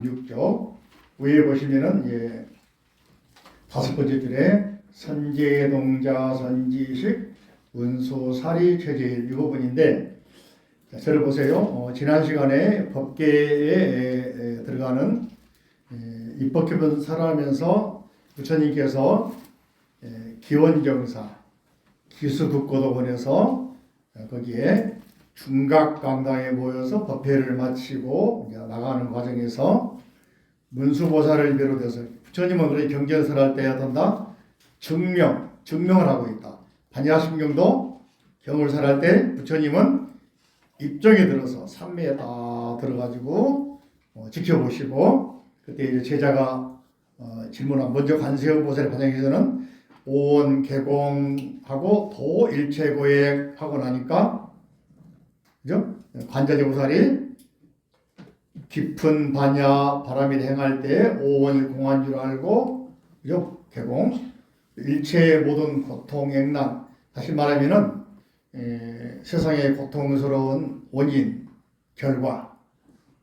6쪽 위에 보시면은 다섯 번째 줄에 선제동자 선지식 운수사리 최제일 이 부분인데, 자, 저를 보세요. 지난 시간에 법계에 들어가는 입법기본 살아가면서 부처님께서 기원정사 기수국고도원에서 거기에 중각강당에 모여서 법회를 마치고 나가는 과정에서 문수보살을 비롯해서 부처님은 그렇게 경전설 할 때 하던다 증명을 하고 있다. 반야심경도 경을설 할 때 부처님은 입정에 들어서 삼매에 딱 들어가지고 지켜보시고, 그때 이제 제자가 질문한 먼저 관세음 보살의 과정에서는 오원 개공하고 도 일체고액 하고 나니까, 그죠? 관자재 보살이 깊은 반야 바람이 행할 때 오원이 공한 줄 알고, 그죠? 개공 일체의 모든 고통 액난, 다시 말하면은 세상의 고통스러운 원인 결과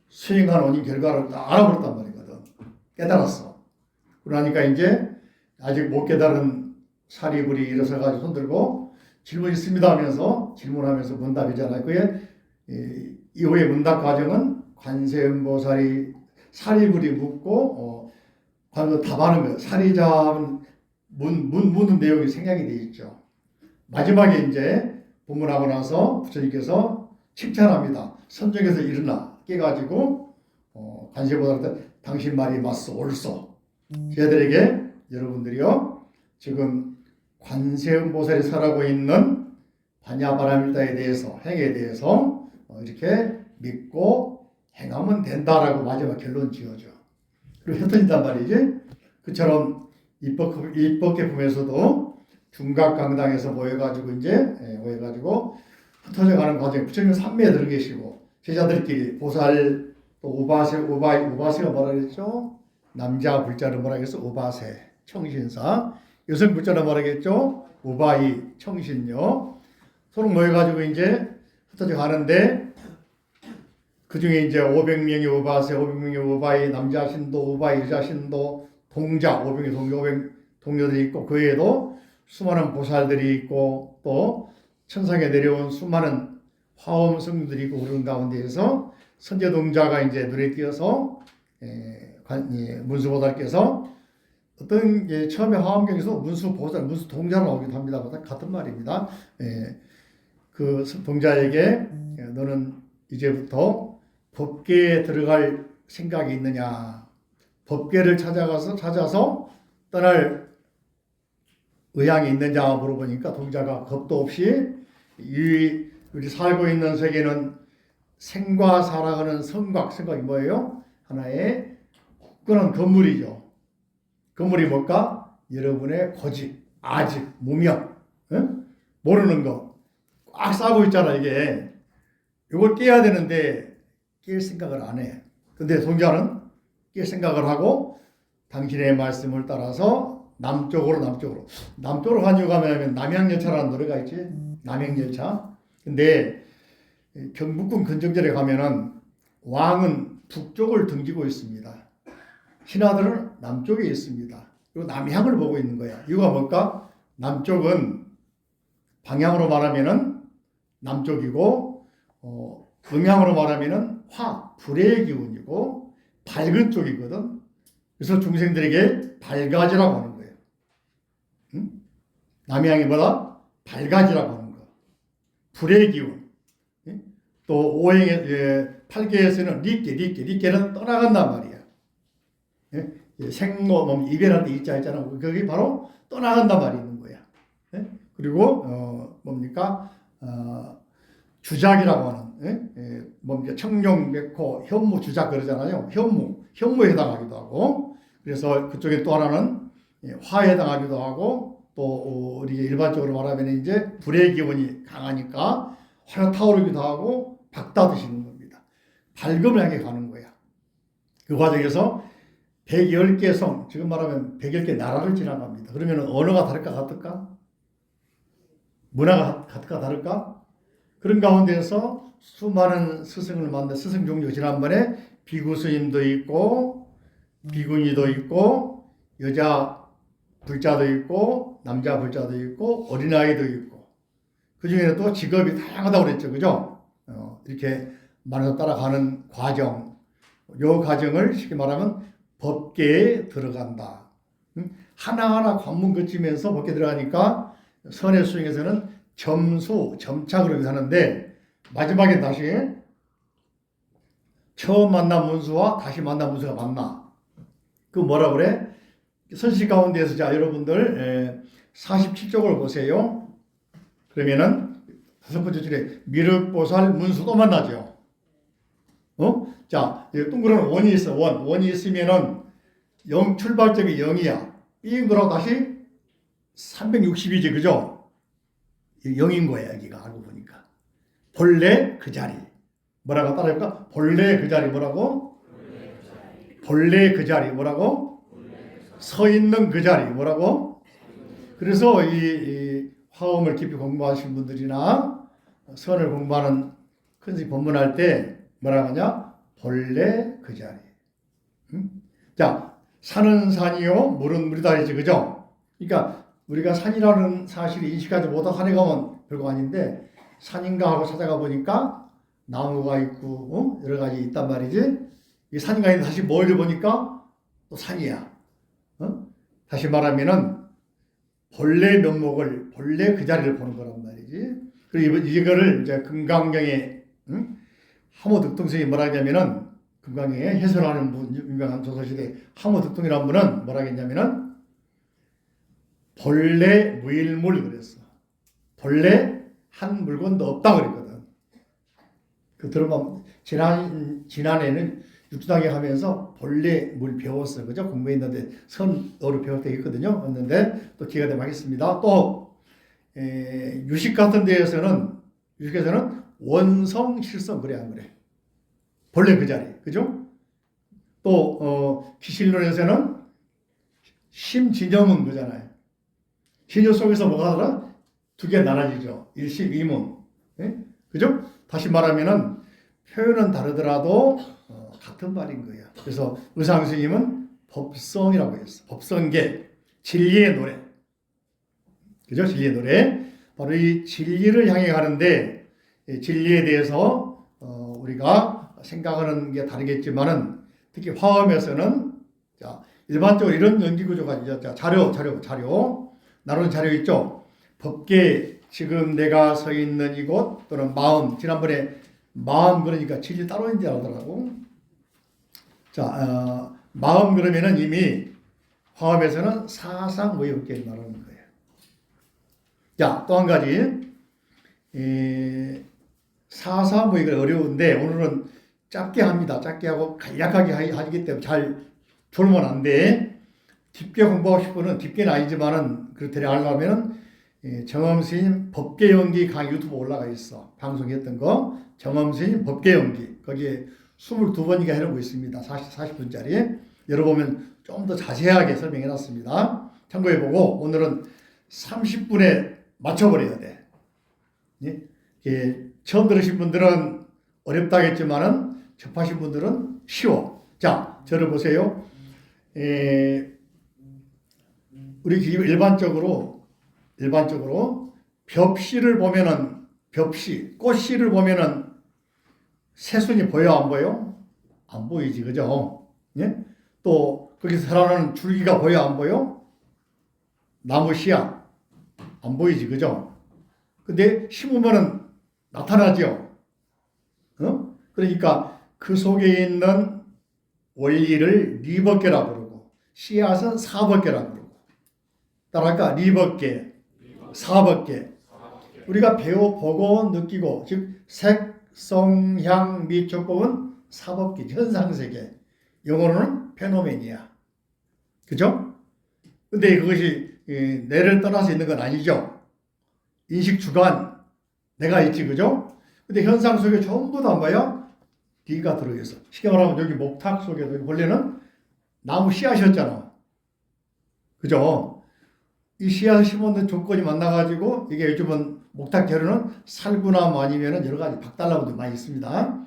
수행한 원인 결과를 다 알아버렸단 말이거든. 깨달았어. 그러니까 이제 아직 못 깨달은 사리불이 일어서가지고 손들고 질문 있습니다 하면서 질문하면서 문답이잖아요. 그게 이후의 문답 과정은 관세음보살이 사리불이 묻고 답하는 거예요. 사리자는 묻는 내용이 생략이 되어 있죠. 마지막에 이제 본문하고 나서 부처님께서 칭찬합니다. 선정에서 일어나 깨가지고 관세음보살한테 당신 말이 맞소 옳소. 저희들에게 여러분들이요 지금 관세음보살이 살아고 있는 반야바라밀다에 대해서 행에 대해서 이렇게 믿고 행하면 된다라고 마지막 결론 지어줘. 그리고 흩어진단 말이지. 그처럼 입법계품에서도 중각강당에서 모여가지고 모여가지고 흩어져가는 과정에 부처님 삼매에 들어 계시고 제자들끼리 보살 또 우바세가 뭐라 그랬죠? 남자 불자를 뭐라 그랬어? 우바세 청신사. 여성 불자를 뭐라 그랬죠? 우바이 청신녀. 서로 모여가지고 이제 흩어져 가는데, 그 중에 이제 500명의 우바세, 500명의 우바이, 남자 신도, 우바이, 여자 신도, 동자, 500명의 동료들이 있고, 그 외에도 수많은 보살들이 있고, 또 천상에 내려온 수많은 화엄 성들이 있고, 그런 가운데에서 선제동자가 이제 눈에 띄어서 문수보살께서 어떤 처음에 화엄경에서 문수보살, 문수동자로 나오기도 합니다. 같은 말입니다. 그 동자에게 너는 이제부터 법계에 들어갈 생각이 있느냐, 법계를 찾아서 떠날 의향이 있느냐 물어보니까 동자가 겁도 없이 우리 살고 있는 세계는 생과 살아가는 생각이 뭐예요? 하나의 굳건한 건물이죠. 건물이 뭘까? 여러분의 고집, 아집, 무명, 모르는 거 꽉 싸고 있잖아. 이게 이걸 깨야 되는데 깰 생각을 안 해. 근데 동자는 깰 생각을 하고 당신의 말씀을 따라서 남쪽으로 한 이유가 뭐냐면 남양열차라는 노래가 있지. 남양열차. 근데 경복궁 근정절에 가면은 왕은 북쪽을 등지고 있습니다. 신하들은 남쪽에 있습니다. 그리고 남향을 보고 있는 거야. 이유가 뭘까? 남쪽은 방향으로 말하면은 남쪽이고, 음향으로 말하면은 불의 기운이고 밝은 쪽이거든. 그래서 중생들에게 밝아지라고 하는 거예요. 남향이 뭐다? 밝아지라고 하는 거. 불의 기운. 또 오행의 8계에서는 리께는 떠나간단 말이야. 생모 이별할 때 이자 있잖아. 그게 바로 떠나간단 말이 있는 거야. 그리고 뭡니까? 주작이라고 하는 뭡니까? 청룡, 백호, 현무, 주작 그러잖아요. 현무에 해당하기도 하고, 그래서 그쪽에 또 하나는 화에 해당하기도 하고, 또 우리 일반적으로 말하면 이제 불의 기운이 강하니까 화가 타오르기도 하고 박다드시는 겁니다. 밝음을 향해 가는 거야. 그 과정에서 110개 성, 지금 말하면 110개 나라를 지나갑니다. 그러면 언어가 다를까 같을까? 문화가 같을까 다를까? 그런 가운데서 수많은 스승을 만나 스승 종류 지난번에 비구 스님도 있고 비구니도 있고 여자 불자도 있고 남자 불자도 있고 어린아이도 있고 그 중에는 또 직업이 다양하다고 그랬죠. 그죠? 이렇게 만나서 따라가는 과정, 요 과정을 쉽게 말하면 법계에 들어간다. 하나하나 관문 거치면서 법계에 들어가니까 선의 수행에서는 점수, 점차 그렇게 하는데 마지막에 다시 처음 만난 문수와 다시 만난 문수가 만나. 그 뭐라 그래? 선시 가운데에서 자 여러분들 47쪽을 보세요. 그러면은 다섯 번째 줄에 미륵보살 문수도 만나죠. 자, 둥그런 원이 있어. 원이 있으면은 출발점이 0이야. 삥 돌아고 다시 360이지, 그죠? 0인 거야, 여기가 알고 보니까. 본래 그 자리. 뭐라고 따라할까? 본래 그 자리 뭐라고? 본래 그 자리 뭐라고? 서 있는 그 자리 뭐라고? 그래서 이 화엄을 깊이 공부하신 분들이나 선을 공부하는 큰스님 법문할 때 뭐라고 하냐? 본래 그 자리. 자, 산은 산이요, 물은 물이다 했지, 그죠? 그러니까 우리가 산이라는 사실을 인식하지 못한 산에 가면 별거 아닌데 산인가 하고 찾아가 보니까 나무가 있고 여러 가지 있단 말이지. 이 산인가 있는데 다시 멀리 보니까 또 산이야. 다시 말하면은 본래 면목을 본래 그 자리를 보는 거란 말이지. 그리고 이거를 이제 금강경에 하모득동선이 뭐라 하냐면은 금강경에 해설하는 분 유명한 조선시대 하모득동이라는 분은 뭐라 했냐면은 본래 무일물 그랬어. 본래 한 물건도 없다 그랬거든. 그 들어보면 지난해는 육주당에 하면서 본래 물 배웠어. 그죠? 공부했는데 선어로 배울 때 있거든요. 했는데 또 기회가 되면 하겠습니다. 또 유식 같은 데에서는 유식에서는 원성 실성 그래 안 그래? 본래 그 자리. 그죠? 또 기실론에서는 심진여문 그잖아요. 진여 속에서 뭐가 하더라? 두 개 나눠지죠. 일심이문. 예? 그죠? 다시 말하면은 표현은 다르더라도 같은 말인 거예요. 그래서 의상 스님은 법성이라고 했어. 법성계, 진리의 노래. 그죠? 진리의 노래. 바로 이 진리를 향해 가는데 진리에 대해서 우리가 생각하는 게 다르겠지만은 특히 화엄에서는 자, 일반적으로 이런 연기 구조가 있죠. 자, 자료 나누는 자료 있죠. 법계 지금 내가 서 있는 이곳 또는 마음 지난번에 마음 그러니까 진리 따로 있는 줄 알더라고. 자, 마음 그러면은 이미 화엄에서는 사상무의법계를 말하는 거예요. 자, 또 한 가지 사상무의가 어려운데 오늘은 짧게 합니다. 짧게 하고 간략하게 하기 때문에 잘 졸면 안 돼. 깊게 공부하고 싶으면 깊게는 아니지만은 그렇게 하려면은 정엄스님 법계연기 강의 유튜브 올라가 있어. 방송했던 거 정엄스님 법계연기 거기에 22번이가 해놓고 있습니다. 40분짜리 열어보면 좀 더 자세하게 설명해놨습니다. 참고해보고 오늘은 30분에 맞춰버려야 돼. 예? 처음 들으신 분들은 어렵다겠지만은 접하신 분들은 쉬워. 자, 저를 보세요. 우리 일반적으로 벽시를 보면은 꽃씨를 보면은 새순이 보여 안 보여? 안 보이지, 그죠? 예? 또 거기서 살아나는 줄기가 보여 안 보여? 나무 씨앗 안 보이지, 그죠? 근데 심으면은 나타나죠. 그러니까 그 속에 있는 원리를 리법계라 부르고 씨앗은 사법계라 부르고 따라할까? 리법계, 사법계. 우리가 보고 느끼고 즉 색, 성, 향, 미, 촉법은 사법계, 현상세계. 영어로는 페노멘이야. 그죠? 근데 그것이 내를 떠나서 있는 건 아니죠. 인식 주관 내가 있지, 그죠? 근데 현상 속에 전부 다 뭐야? 네가 들어있어. 쉽게 말하면 여기 목탁 속에도 원래는 나무 씨앗이었잖아. 그죠? 이 씨앗을 심었는 조건이 만나가지고 이게 요즘은 목탁 재료는 살구나무 아니면은 여러 가지 박달나무도 많이 있습니다.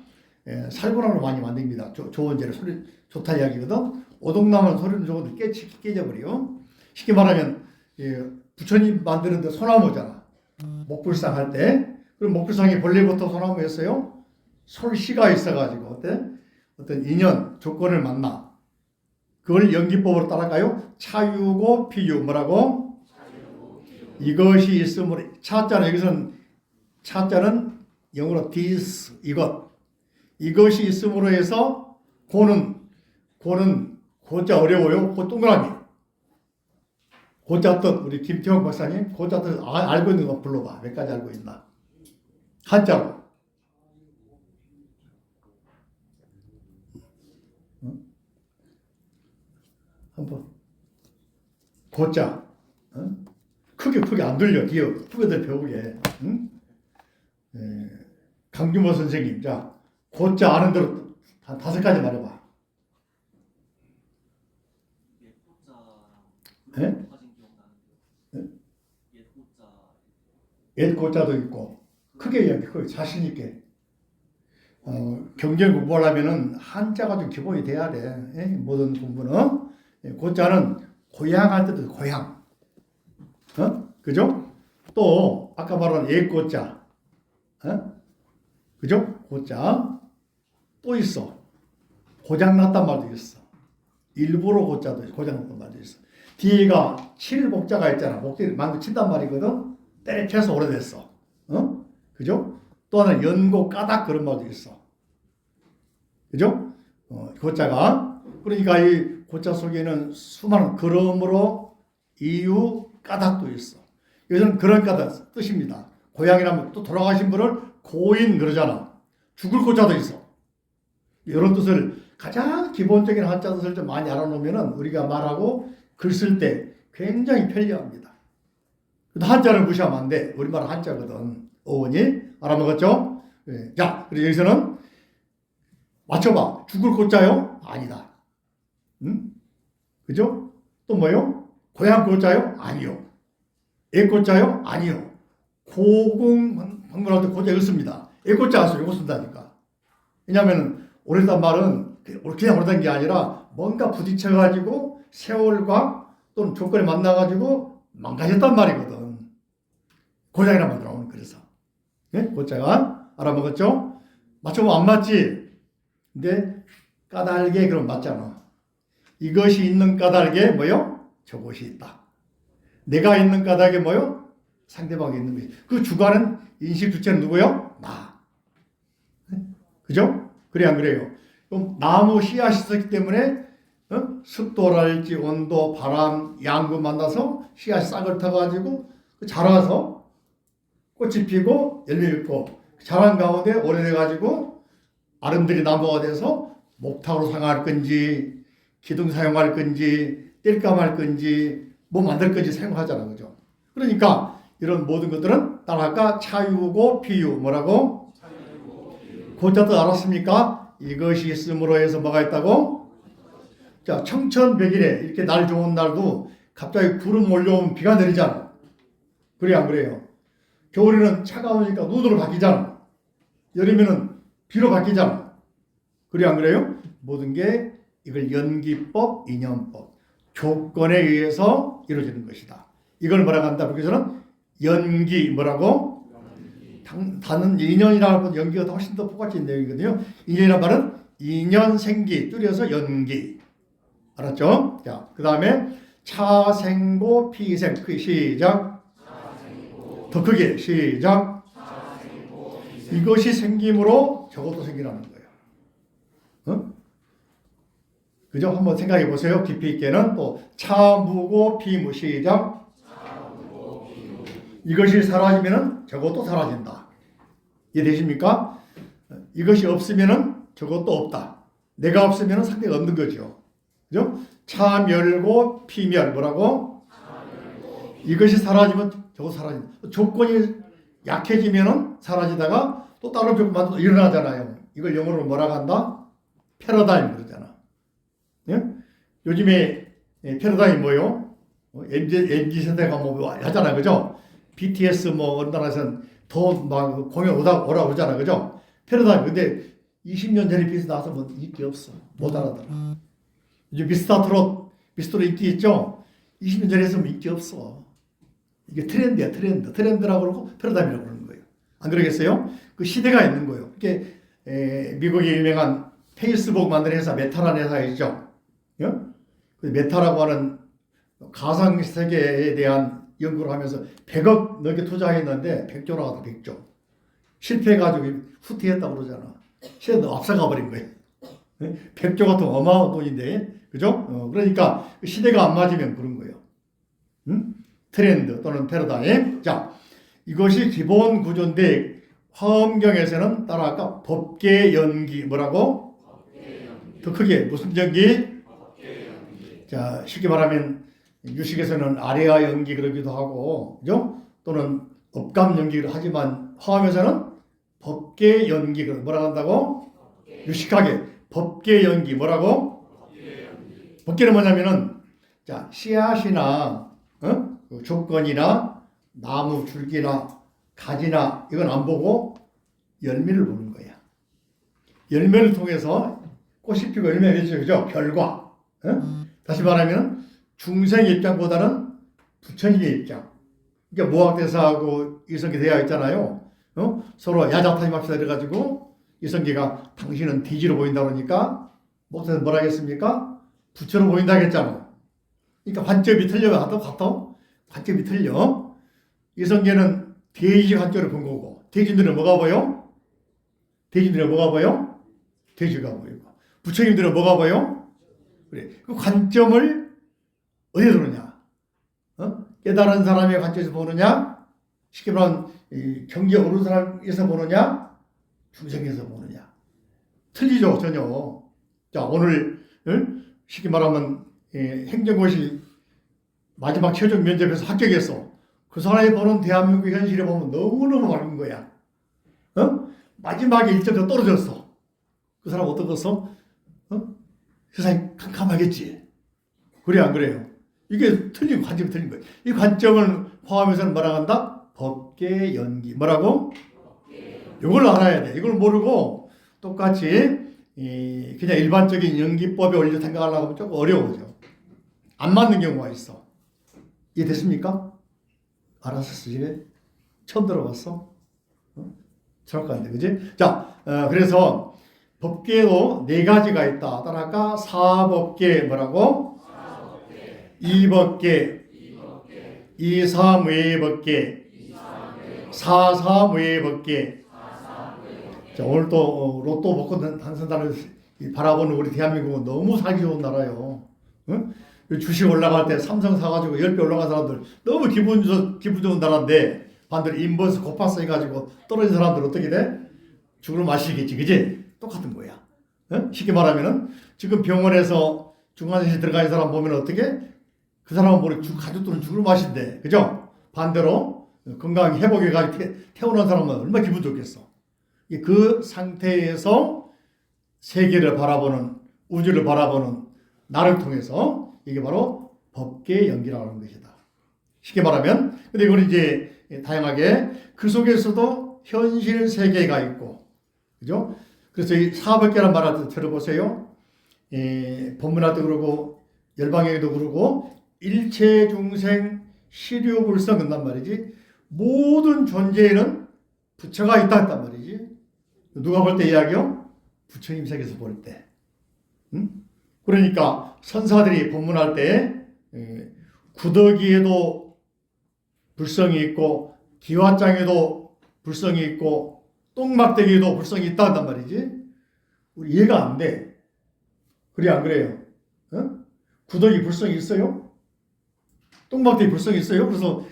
살구나무로 많이 만듭니다. 좋은 재료, 소리 좋다 이야기거든. 오동나무는 소리는 좋은데 깨져버려. 쉽게 말하면 부처님 만드는데 소나무잖아. 목불상 할 때. 그럼 목불상이 본래부터 소나무였어요. 솔씨가 있어가지고 어떤 인연 조건을 만나. 그걸 연기법으로 따라가요. 차유고 피유 뭐라고? 이것이 있으므로 차자는 여기서는 차자는 영어로 this 이것이 있으므로 해서 고는 고자 어려워요. 고 동그라미. 고자 뜻 우리 김태형 박사님 고자 뜻 알고 있는 거 불러봐. 몇 가지 알고 있나? 한자로. 한번 고자. 크게 안 들려. 뒤에 후배들 배우게. 응? 강규모 선생님, 자 고자 아는 대로 한 5가지 말해봐. 예? 옛고자도 있고 크게 이야기, 자신 있게. 경제 공부하려면은 한자가 좀 기본이 돼야 돼. 예? 모든 공부는 고자는 고향할 때도 고향. 그죠? 또 아까 말한 옛고자. 그죠? 고자. 또 있어. 고장났단 말도 있어. 일부러 고자도 있어. 고장났단 말도 있어. 뒤에가 칠복자가 있잖아. 목대를 만두 친단 말이거든. 때려쳐서 오래됐어. 그죠? 또 하나 연고 까닥 그런 말도 있어. 그죠? 고자가. 그러니까 이 고자 속에는 수많은 그러므로 이유 까닥도 있어. 이것은 그런 까닭 뜻입니다. 고향이라면 또 돌아가신 분을 고인 그러잖아. 죽을 고자도 있어. 이런 뜻을 가장 기본적인 한자 뜻을 좀 많이 알아놓으면 우리가 말하고 글 쓸 때 굉장히 편리합니다. 한자를 무시하면 안 돼. 우리말 한자거든. 어원이 알아먹었죠? 네. 자, 그리고 여기서는 맞춰봐. 죽을 고자요? 아니다. 응? 그죠? 또 뭐요? 고향 고자요? 아니요. 애고자요? 아니요. 고공 방문할 때 고자 읽습니다. 애고자 아세요? 이거 쓴다니까. 왜냐하면 오래된 말은 그냥 오래된 게 아니라 뭔가 부딪혀가지고 세월과 또는 조건에 만나가지고 망가졌단 말이거든. 고장이란 말 나오는 그래서. 네? 고자가 알아먹었죠? 맞춰보면 안 맞지? 근데 까닭에 그럼 맞잖아. 이것이 있는 까닭에 뭐요? 저것이 있다. 내가 있는 까닭에 뭐요? 상대방이 있는 거지. 그 주관은 인식 주체는 누구요? 나. 그죠? 그래 안 그래요? 그럼 나무 씨앗이 있었기 때문에 습도랄지 온도, 바람, 양구 만나서 씨앗이 싹을 타가지고 자라서 꽃이 피고 열매 맺고 자란 가운데 오래돼가지고 아름드리 나무가 돼서 목탁으로 사용할 건지 기둥 사용할 건지 땔감 할 건지 뭐 만들 건지 사용하잖아. 그죠? 그러니까 이런 모든 것들은 따라할까? 차유고 피유 뭐라고? 고자도 알았습니까? 이것이 있음으로 해서 뭐가 있다고? 자, 청천백일에 이렇게 날 좋은 날도 갑자기 구름 몰려오면 비가 내리잖아. 그래 안 그래요? 겨울에는 차가우니까 눈으로 바뀌잖아. 여름에는 비로 바뀌잖아. 그래 안 그래요? 모든 게 이걸 연기법, 인연법, 조건에 의해서 이루어지는 것이다. 이걸 뭐라고 한다? 여기서는 연기 뭐라고? 단은 인연이라고 연기가 훨씬 더 포괄적인 내용이거든요. 인연이란 말은 인연 생기 줄여서 연기. 알았죠? 자, 그 다음에 차생고 피생 시작. 더 크게 시작. 이것이 생김으로 저것도 생기라는 거예요. 그죠? 한번 생각해 보세요. 깊이 있게는 또 차무고 피무 시작. 이것이 사라지면은 저것도 사라진다. 이해되십니까? 이것이 없으면은 저것도 없다. 내가 없으면은 상대가 없는 거죠. 그죠? 차멸고 피멸 뭐라고? 이것이 사라지면 저거 사라진다. 조건이 약해지면은 사라지다가 또 다른 조건만 또 일어나잖아요. 이걸 영어로 뭐라고 한다? 패러다임 그러잖아. 예? 요즘에 패러다임 뭐요? MZ 세대가 뭐 하잖아. 그죠? BTS 뭐 어느 나라에서는 더 막 공연 오라 그러잖아. 그죠? 패러다임. 근데 20년 전에 비스 나왔으면 인기 없어. 못 알아들어. 요즘 미스터트롯 인기 있죠? 20년 전에 했으면 인기 없어. 이게 트렌드야, 트렌드. 트렌드라고 그러고 패러다임이라고 그러는 거예요. 안 그러겠어요? 그 시대가 있는 거예요. 이게 미국의 유명한 페이스북 만든 회사 메타라는 회사가 있죠. 예? 그 메타라고 하는 가상 세계에 대한 연구를 하면서 100억 넘게 투자했는데 100조 나왔다. 100조. 실패해가지고 후퇴했다고 그러잖아. 시대도 앞서가 버린 거예요. 100조 같은 어마어마한 돈인데, 그죠? 그러니까 시대가 안 맞으면 그런 거예요. 응? 트렌드 또는 패러다임. 자, 이것이 기본 구조인데 화엄경에서는 따라할까? 법계 연기. 뭐라고? 더 크게 무슨 연기? 자, 쉽게 말하면 유식에서는 아래아 연기 그러기도 하고, 그죠? 또는 업감 연기를 하지만 화엄에서는 법계 연기. 뭐라고 한다고? 유식하게 법계 연기. 뭐라고? 법계는 뭐냐면은 자, 씨앗이나 그 조건이나 나무 줄기나 가지나 이건 안 보고 열매를 보는 거야. 열매를 통해서 꽃이 피고 열매가 맺죠, 그죠? 결과. 다시 말하면 중생 입장보다는 부처님의 입장. 그러니까 모학대사하고 이성기 대화 있잖아요. 서로 야자타임합시다 이래가지고 이성기가 당신은 돼지로 보인다 그러니까 목사는 뭐라 하겠습니까? 부처로 보인다 하겠잖아. 그러니까 관점이 틀려요. 같아? 관점이 틀려. 이성계는 돼지 관점을 본 거고 돼지들은 뭐가 보여? 돼지들은 뭐가 보여? 돼지가 보이고 부처님들은 뭐가 보여? 그래. 그 관점을 어디에 두느냐? 깨달은 사람의 관점에서 보느냐? 쉽게 말하면 경계 오른 사람에서 보느냐? 중생에서 보느냐? 틀리죠, 전혀. 자, 오늘 쉽게 말하면 행정고시 마지막 최종 면접에서 합격했어. 그 사람이 보는 대한민국 현실에 보면 너무너무 밝은 거야. 마지막에 1점 떨어졌어. 그 사람 어떻겠어? 세상이 캄캄하겠지. 그래 안 그래요? 이게 틀린 관점이 틀린 거예요. 이 관점을 포함해서는 뭐라고 한다? 법계 연기. 뭐라고? 이걸 알아야 돼. 이걸 모르고 똑같이 그냥 일반적인 연기법에 올려 생각하려고 하면 조금 어려워져. 안 맞는 경우가 있어. 이해됐습니까? 알았어, 쓰시네. 처음 들어봤어? 정확한데, 그지? 자, 그래서 법계도 4가지가 있다. 따라할까? 사법계 뭐라고? 이법계, 이사무예법계, 사사무예법계. 자, 오늘 또 로또 복권 당선자를 바라보는 우리 대한민국은 너무 살기 좋은 나라요. 응? 주식 올라갈 때 삼성 사가지고 10배 올라간 사람들 너무 기분 좋은 나라인데 반대로 인버스 고파스 해가지고 떨어진 사람들 어떻게 돼? 죽을 맛이겠지, 그지? 똑같은 거야. 응? 쉽게 말하면은 지금 병원에서 중환자실 들어가는 사람 보면 어떻게? 그 사람은 모르 가족들은 죽을 맛인데, 그죠? 반대로 건강 회복해가지고 태어난 사람은 얼마나 기분 좋겠어. 그 상태에서 세계를 바라보는, 우주를 바라보는 나를 통해서 이게 바로 법계 연기라고 하는 것이다. 쉽게 말하면, 근데 이건 이제 다양하게 그 속에서도 현실 세계가 있고, 그죠? 그래서 이 사법계란 말할 때 들어보세요. 법문할 때 그러고, 열방에도 그러고, 일체 중생 시류불성 한단 말이지. 모든 존재에는 부처가 있다 했단 말이지. 누가 볼 때 이야기요? 부처님 세계에서 볼 때. 응? 그러니까 선사들이 법문할 때 구더기에도 불성이 있고 기와장에도 불성이 있고 똥막대기에도 불성이 있다 한단 말이지. 우리 이해가 안 돼. 그래 안 그래요? 구더기 불성이 있어요? 똥막대기 불성이 있어요? 그래서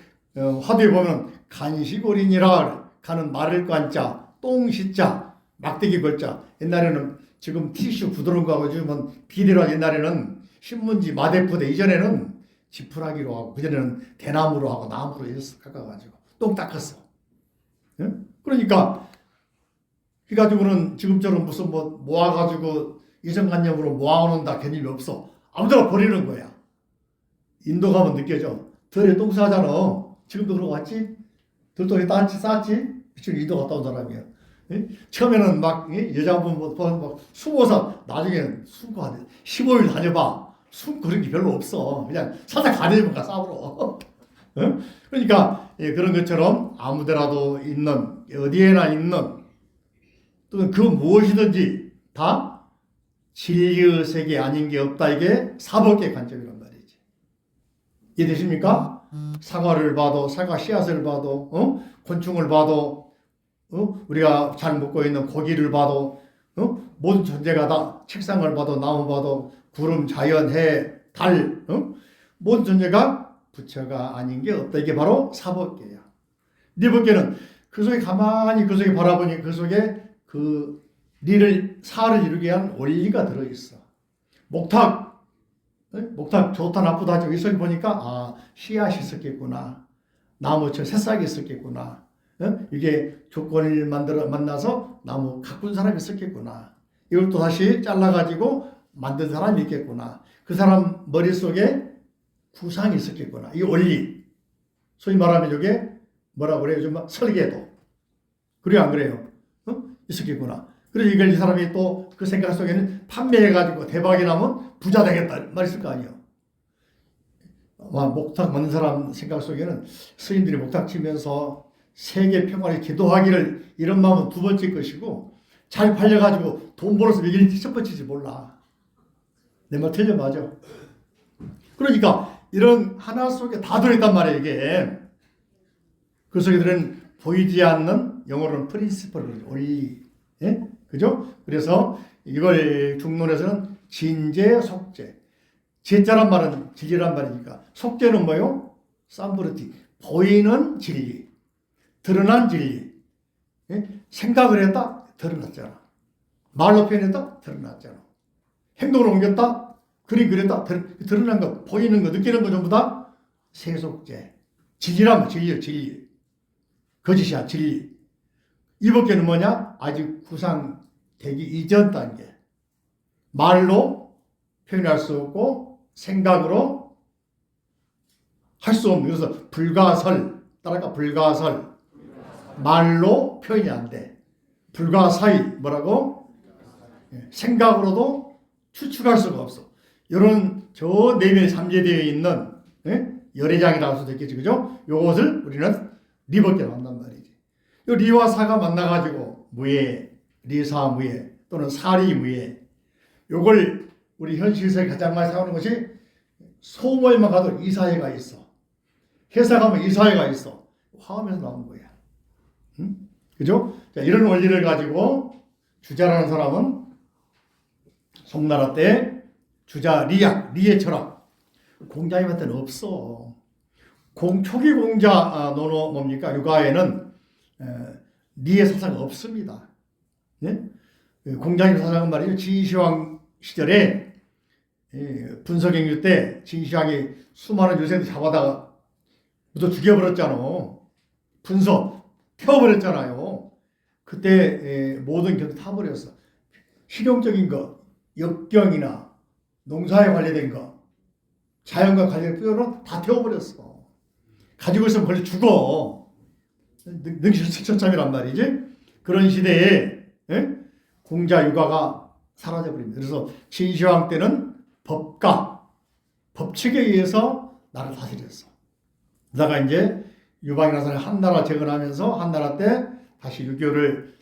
화두에 보면 간시골이니라 가는 말을 관자 똥시자 막대기 걸자. 옛날에는 지금 티슈 부드러운 거 하고 지금은 비대로 옛날에는 신문지 마대포대 이전에는 지푸라기로 하고 그전에는 대나무로 하고 나무로 깎아가지고 똥 닦았어. 그러니까 그래가지고는 지금처럼 무슨 모아가지고 이성관념으로 모아놓는다 개념이 없어. 아무데나 버리는 거야. 인도 가면 느껴져. 덜에 똥 싸잖아. 지금도 그러고 왔지? 들통에 쌌지? 지금 인도 갔다 온 사람이야. 처음에는 막 여자분 막 숨어서 나중에는 숨고 하대. 15일 다녀봐. 숨 그런 게 별로 없어. 그냥 살짝 가려면 가 싸우러. 그러니까 그런 것처럼 아무데라도 있는 어디에나 있는 또는 그 무엇이든지 다 진리의 세계 아닌 게 없다. 이게 사법계 관점이란 말이지. 이해되십니까? 사과를 봐도 사과 씨앗을 봐도 곤충을 봐도 우리가 잘 먹고 있는 고기를 봐도 모든 존재가 다 책상을 봐도 나무 봐도 구름, 자연, 해, 달 모든 존재가 부처가 아닌 게 없다. 이게 바로 사법계야. 리법계는 그 속에 가만히 그 속에 바라보니 그 속에 그 리를 사를 이루게 한 원리가 들어있어. 목탁 좋다 나쁘다 하죠. 이 속에 보니까 씨앗이 있었겠구나. 나무처 새싹이 있었겠구나. 이게 조건을 만나서 나무 가꾼 사람이 있었겠구나. 이걸 또 다시 잘라가지고 만든 사람이 있겠구나. 그 사람 머릿속에 구상이 있었겠구나. 이 원리. 소위 말하면 이게 뭐라 그래요? 요즘 설계도. 그래요, 안 그래요? 있었겠구나. 그래서 이걸 이 사람이 또 그 생각 속에는 판매해가지고 대박이 나면 부자 되겠다. 말 있을 거 아니에요. 목탁 만든 사람 생각 속에는 스님들이 목탁 치면서 세계 평화를 기도하기를 이런 마음은 두 번째 것이고 잘 팔려가지고 돈 벌어서 먹이는 첫 번째지 몰라. 내 말 틀려 맞아. 그러니까 이런 하나 속에 다 들어있단 말이에요. 이게 그 속에 들은 보이지 않는 영어로는 프린시플 원리. 예? 그죠? 그래서 이걸 중론에서는 진재, 속재. 제자란 말은 진리란 말이니까 속재는 뭐요? 삼브르티. 보이는 진리. 드러난 진리. 예? 생각을 했다? 드러났잖아. 말로 표현했다? 드러났잖아. 행동으로 옮겼다? 그림 그렸다? 드러난 거, 보이는 거, 느끼는 거 전부 다 세속재. 진리라면 진리요, 진리. 거짓이야, 진리. 이법계는 뭐냐? 아직 구상되기 이전 단계. 말로 표현할 수 없고 생각으로 할 수 없는. 그래서 불가설, 따라가 불가설. 말로 표현이 안 돼. 불가사의, 뭐라고? 생각으로도 추측할 수가 없어. 이런 저 내면에 잠재되어 있는 열애장이라고 할 수도 있겠지, 그죠? 요것을 우리는 리법계로 한단 말이지. 이 리와 사가 만나가지고 무예, 리사 무예 또는 사리 무예. 요걸 우리 현실에서 가장 많이 사용하는 것이 소모에만 가도 이사회가 있어. 회사 가면 이사회가 있어. 화음에서 나온 거야. 응? 그죠? 자, 이런 원리를 가지고 주자라는 사람은 송나라 때 주자 리의 철학. 공자님한테는 없어. 초기 공자 논어 뭡니까? 육아에는 리의 사상 없습니다. 예? 공자님 사상은 말이죠. 진시황 시절에 분서경유 때 진시황이 수많은 유생들 잡아다가 묻어 죽여버렸잖아. 분서 태워버렸잖아요. 그때 모든 경도 타버렸어. 실용적인 거, 역경이나 농사에 관련된 거, 자연과 관련된 표현은 다 태워버렸어. 가지고 있으면 걸려 죽어. 능실처참이란 말이지. 그런 시대에 공자 육아가 사라져버립니다. 그래서 진시황 때는 법가, 법칙에 의해서 나라를 다스렸어. 그러다가 이제 유방이라는 사람이 한나라 재건하면서 한나라 때 다시 유교를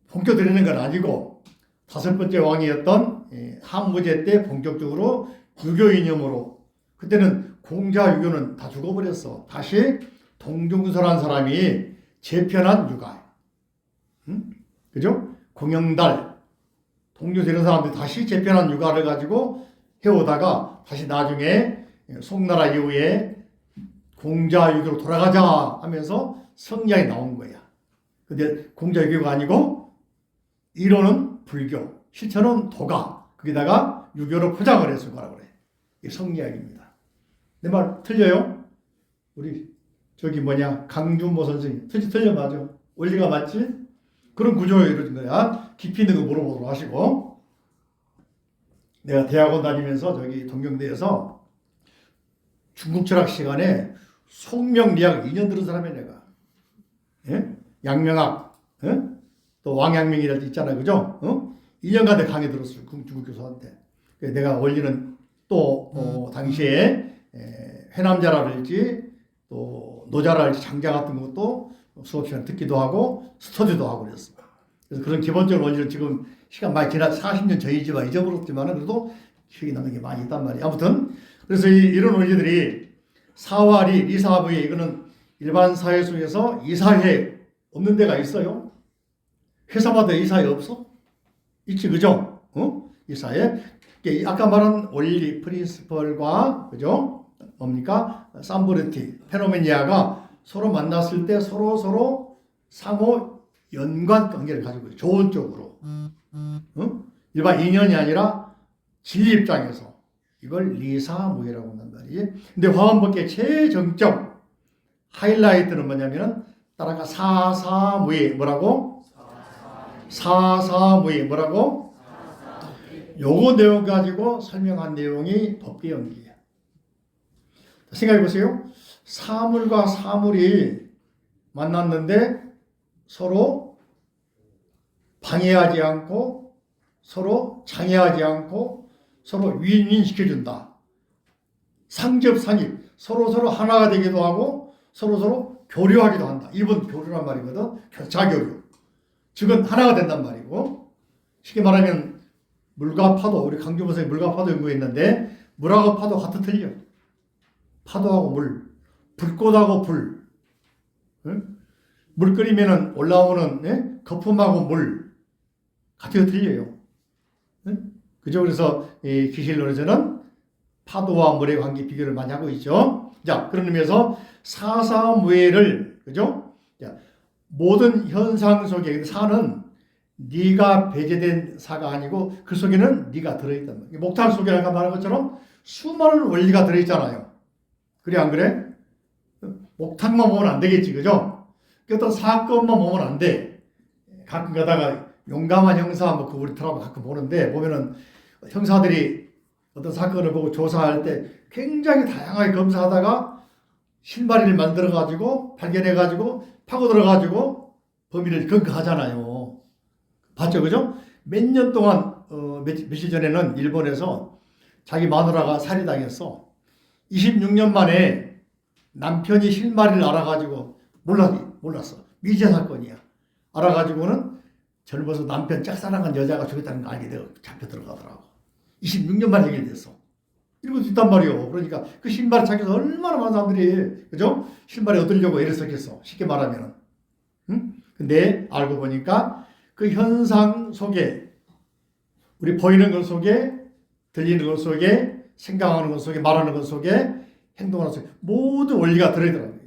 본격들이는 건 아니고 다섯 번째 왕이었던 한무제 때 본격적으로 유교 이념으로 그때는 공자 유교는 다 죽어버렸어. 다시 동중서라는 사람이 재편한 육아예요. 응? 그죠? 공영달, 동중서 이런 사람들이 다시 재편한 육아를 가지고 해오다가 다시 나중에 송나라 이후에 공자 유교로 돌아가자 하면서 성리학이 나온 거야. 근데 공자 유교가 아니고 이론은 불교, 실천은 도가, 거기다가 유교로 포장을 해서 가라 그래. 이게 성리학입니다. 내 말 틀려요? 우리 저기 강준모 선생님 틀려 맞아? 원리가 맞지? 그런 구조로 이루어진 거야. 깊이 있는 거 물어보도록 하시고. 내가 대학원 다니면서 저기 동경대에서 중국 철학 시간에 송명리학 2년 들은 사람이야 내가. 예? 양명학, 예? 또 왕양명이라도 있잖아요. 그죠? 2년간 내가 강의 들었어요. 중국 교수한테. 내가 원리는 또 당시에 회남자라든지 또 노자라든지 장자 같은 것도 수업 시간 듣기도 하고 스터디도 하고 그랬어요. 그래서 그런 기본적인 원리를 지금 시간 많이 지나 40년 저희지만 잊어버렸지만 그래도 기억이 나는 게 많이 있단 말이에요. 아무튼 그래서 이런 원리들이 사활이 리사부에 이거는 일반 사회 속에서 이사회 없는 데가 있어요? 회사마다 이사회 없어? 있지, 그죠? 이사회. 아까 말한 원리 프린시펄과 그죠? 뭡니까? 삼브르티, 페노메니아가 서로 만났을 때 서로 상호 연관 관계를 가지고 있어요. 좋은 쪽으로. 일반 인연이 아니라 진리 입장에서 이걸 리사무예라고 한단 말이지. 근데 화엄법계 최정점 하이라이트는 뭐냐면은 따라가 사사무예 뭐라고? 사사무예 뭐라고? 요거 내용 가지고 설명한 내용이 법계 연기예요. 생각해 보세요. 사물과 사물이 만났는데 서로 방해하지 않고 서로 장애하지 않고 서로 윈윈 시켜준다. 상접상입 서로 하나가 되기도 하고 서로 교류하기도 한다. 이번 교류란 말이거든. 자교류. 즉은 하나가 된단 말이고 쉽게 말하면 물과 파도, 우리 강주보선이 물과 파도 연구했는데 물하고 파도 같은 틀려. 파도하고 물, 불꽃하고 불. 응? 물 끓이면 올라오는 거품하고 물 같은 거 틀려요. 응? 그죠? 그래서 이 기실론에서는 파도와 물의 관계 비교를 많이 하고 있죠. 자, 그런 의미에서 사사무예를 그죠? 자, 모든 현상 속에 사는 네가 배제된 사가 아니고 그 속에는 네가 들어있단 말이에요. 목탄 속에 아까 말한 것처럼 수많은 원리가 들어있잖아요. 그래 안 그래? 목탄만 보면 안 되겠지, 그죠? 어떤 사건만 보면 안 돼. 가끔 가다가 용감한 형사 뭐 그 우리 드라마 가끔 보는데 보면은 형사들이 어떤 사건을 보고 조사할 때 굉장히 다양하게 검사하다가 실마리를 만들어 가지고 발견해 가지고 파고 들어 가지고 범인을 검거하잖아요. 봤죠, 그죠? 몇 년 동안 며칠 전에는 일본에서 자기 마누라가 살해당했어. 26년 만에 남편이 실마리를 알아가지고 몰랐어. 미제 사건이야. 알아가지고는 젊어서 남편 짝사랑한 여자가 죽였다는 거 알게 되고 잡혀 들어가더라고. 26년 만에 해결됐어. 이러고 있단 말이요. 그러니까 그 신발을 찾아서 얼마나 많은 사람들이 그죠? 신발을 얻으려고 애를 썼겠어. 쉽게 말하면. 응? 근데 알고 보니까 그 현상 속에 우리 보이는 것 속에 들리는 것 속에 생각하는 것 속에 말하는 것 속에 행동하는 것 속에 모든 원리가 들어있더라고요.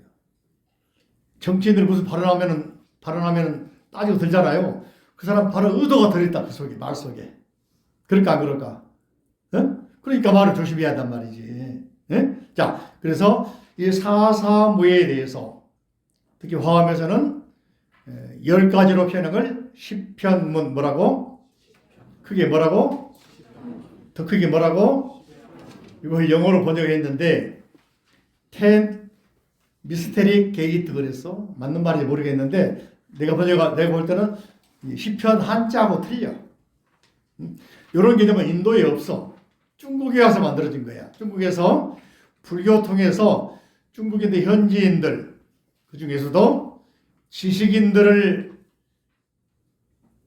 정치인들 무슨 발언하면은 따지고 들잖아요. 그 사람 발언 의도가 들어있다. 그 속에 말 속에. 그럴까 안 그럴까? 응? 그러니까 말을 조심해야 한단 말이지. 응? 자, 그래서 이 사사무예에 대해서 특히 화엄에서는 10가지로 표현한 걸 시편문 뭐라고? 크게 뭐라고? 더 크게 뭐라고? 이거 영어로 번역했는데 텐 미스테리 게이트 그랬어. 맞는 말인지 모르겠는데 내가 볼 때는 시편 한자하고 틀려. 이런 개념은 인도에 없어. 중국에 가서 만들어진 거야. 중국에서 불교 통해서 중국인들 현지인들 그 중에서도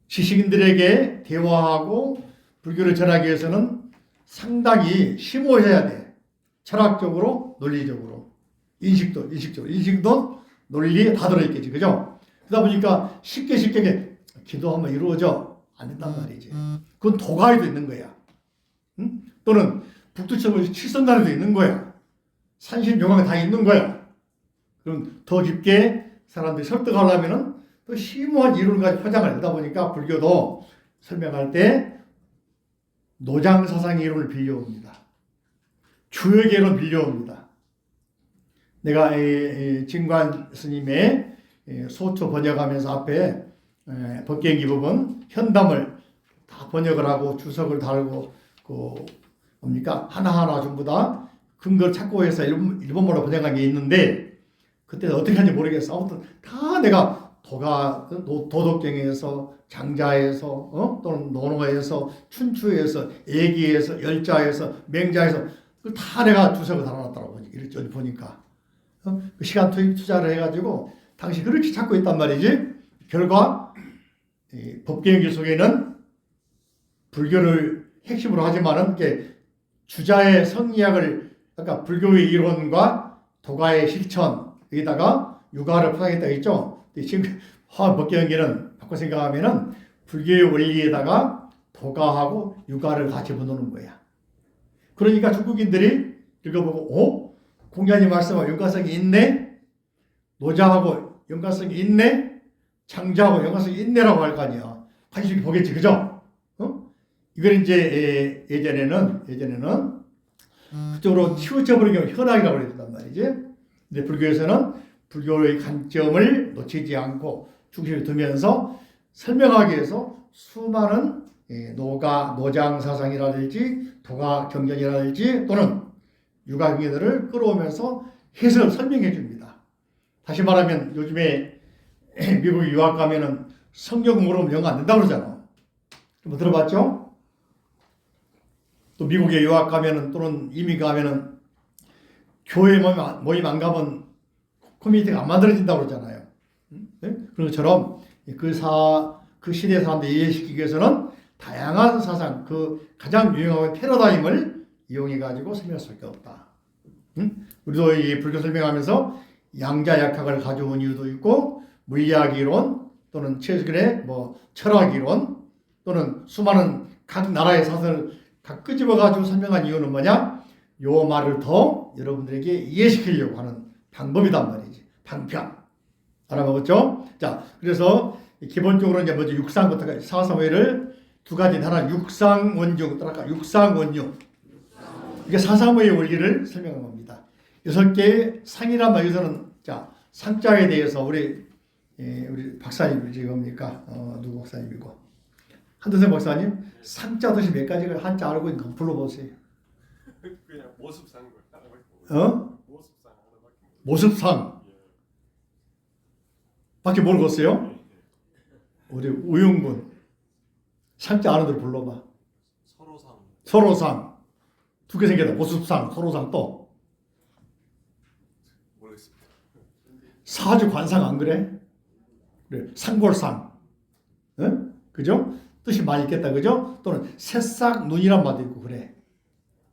지식인들에게 대화하고 불교를 전하기 위해서는 상당히 심오해야 돼. 철학적으로, 논리적으로, 인식도, 논리 다 들어있겠지, 그죠? 그러다 보니까 쉽게 기도하면 이루어져 안 된단 말이지. 그건 도가에도 있는 거야. 응? 또는 북두천에서 칠성단에도 있는 거야. 산신용왕에 다 있는 거야. 그럼 더 깊게 사람들이 설득하려면은 또 심오한 이론을 가지고 포장을 하다 보니까 불교도 설명할 때 노장사상의 이론을 빌려옵니다. 주역의 이론을 빌려옵니다. 내가 진관 스님의 소초 번역하면서 앞에 법계행기 부분 현담을 다 번역을 하고 주석을 달고 뭡니까 하나하나 전부 다 근거를 찾고 해서 일본말로 번역한 게 있는데 그때 어떻게 하는지 모르겠어. 아무튼 다 내가 도덕경에서, 장자에서, 또는 논어에서, 춘추에서, 예기에서, 열자에서, 맹자에서 그걸 다 내가 주석을 달아놨더라고. 이렇게 보니까 그 시간 투자를 해가지고 당시 그렇게 찾고 있단 말이지. 결과 이 법계연기 속에는 불교를 핵심으로 하지만은 이렇게 주자의 성리학을 아까 불교의 이론과 도가의 실천 여기다가 유가를 포함했다 했죠. 지금 법계연기는 바꿔 생각하면은 불교의 원리에다가 도가하고 유가를 같이 붙여놓는 거야. 그러니까 중국인들이 읽어보고 공자님 말씀하고 연관성이 있네, 노자하고 연관성이 있네, 장자하고 연관성이 있네라고 할 거 아니야. 관심이 보겠지, 그죠? 이걸 이제 예전에는 그쪽으로 치우쳐버리면 현학이라고 그랬단 말이지. 근데 불교에서는 불교의 관점을 놓치지 않고 중심에 두면서 설명하기 위해서 수많은 노장 사상이라든지 도가 경전이라든지 또는 유가 경전들을 끌어오면서 해석을 설명해 줍니다. 다시 말하면 요즘에 미국 유학 가면은 성경 물어보면 영어 안 된다고 그러잖아. 뭐 들어봤죠? 또 미국에 유학 가면은 또는 이민 가면은 교회 모임 안 가면 커뮤니티가 안 만들어진다고 그러잖아요. 네? 그런 것처럼 그 시대 사람들 이해시키기 위해서는 다양한 사상, 그 가장 유용한 패러다임을 이용해가지고 설명할 수밖에 없다. 우리도 이 불교 설명하면서 양자역학을 가져온 이유도 있고, 물리학 이론 또는 최근에 뭐 철학 이론 또는 수많은 각 나라의 사상을 다 끄집어가지고 설명한 이유는 뭐냐? 요 말을 더 여러분들에게 이해시키려고 하는 방법이단 말이지. 방편. 알아먹었죠? 자, 그래서 기본적으로 이제 먼저 육상부터 사사무예를 두 가지. 하나 육상원중, 또 아까 육상원유. 이게 사사무예 원리를 설명한 겁니다. 6개의 상이란 말에서는 자, 상자에 대해서 우리 박사님 지금입니까? 누구 박사님이고? 한두세 박사님, 상자 뜻이 몇 가지가 한자 알고 있는 거 불러보세요. 그냥 모습상 하나밖에 모습상 하나밖에 모습상 밖에 모르겠어요? 우리 우영군 상자 아는 대로 불러봐. 서로상 두 개 생겼다. 모습상, 서로상 또 모르겠습니다. 사주관상 안 그래? 그래 상골상, 응? 그죠? 뜻이 많이 있겠다, 그죠? 또는 새싹 눈이란 말도 있고 그래.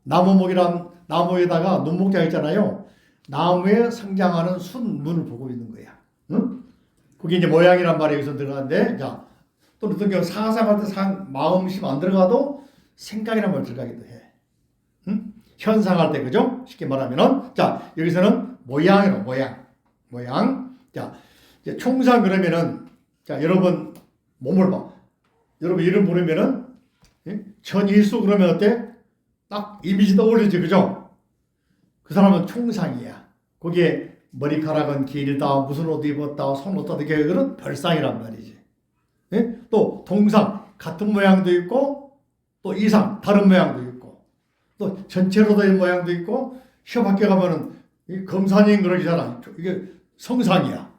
나무목이란 나무에다가 눈목자 있잖아요. 나무에 성장하는 순 눈을 보고 있는 거야. 응? 그게 이제 모양이란 말이 여기서 들어가는데, 자, 또 어떤 경우 상상할 때 마음심 안 들어가도 생각이란 말 들어가기도 해. 응? 현상할 때, 그죠? 쉽게 말하면은, 자, 여기서는 모양이로 모양. 자, 이제 총상 그러면은, 자, 여러분 몸을 봐. 여러분 이름 부르면은, 전일수 그러면 어때? 딱 이미지 떠올리지, 그죠? 그 사람은 총상이야. 거기에 머리카락은 길다, 무슨 옷 입었다, 손 어떻게, 그런 별상이란 말이지. 예? 또 동상, 같은 모양도 있고, 또 이상, 다른 모양도 있고, 또 전체로 된 모양도 있고, 시험 학교 가면은 검사님 그러잖아. 이게 성상이야.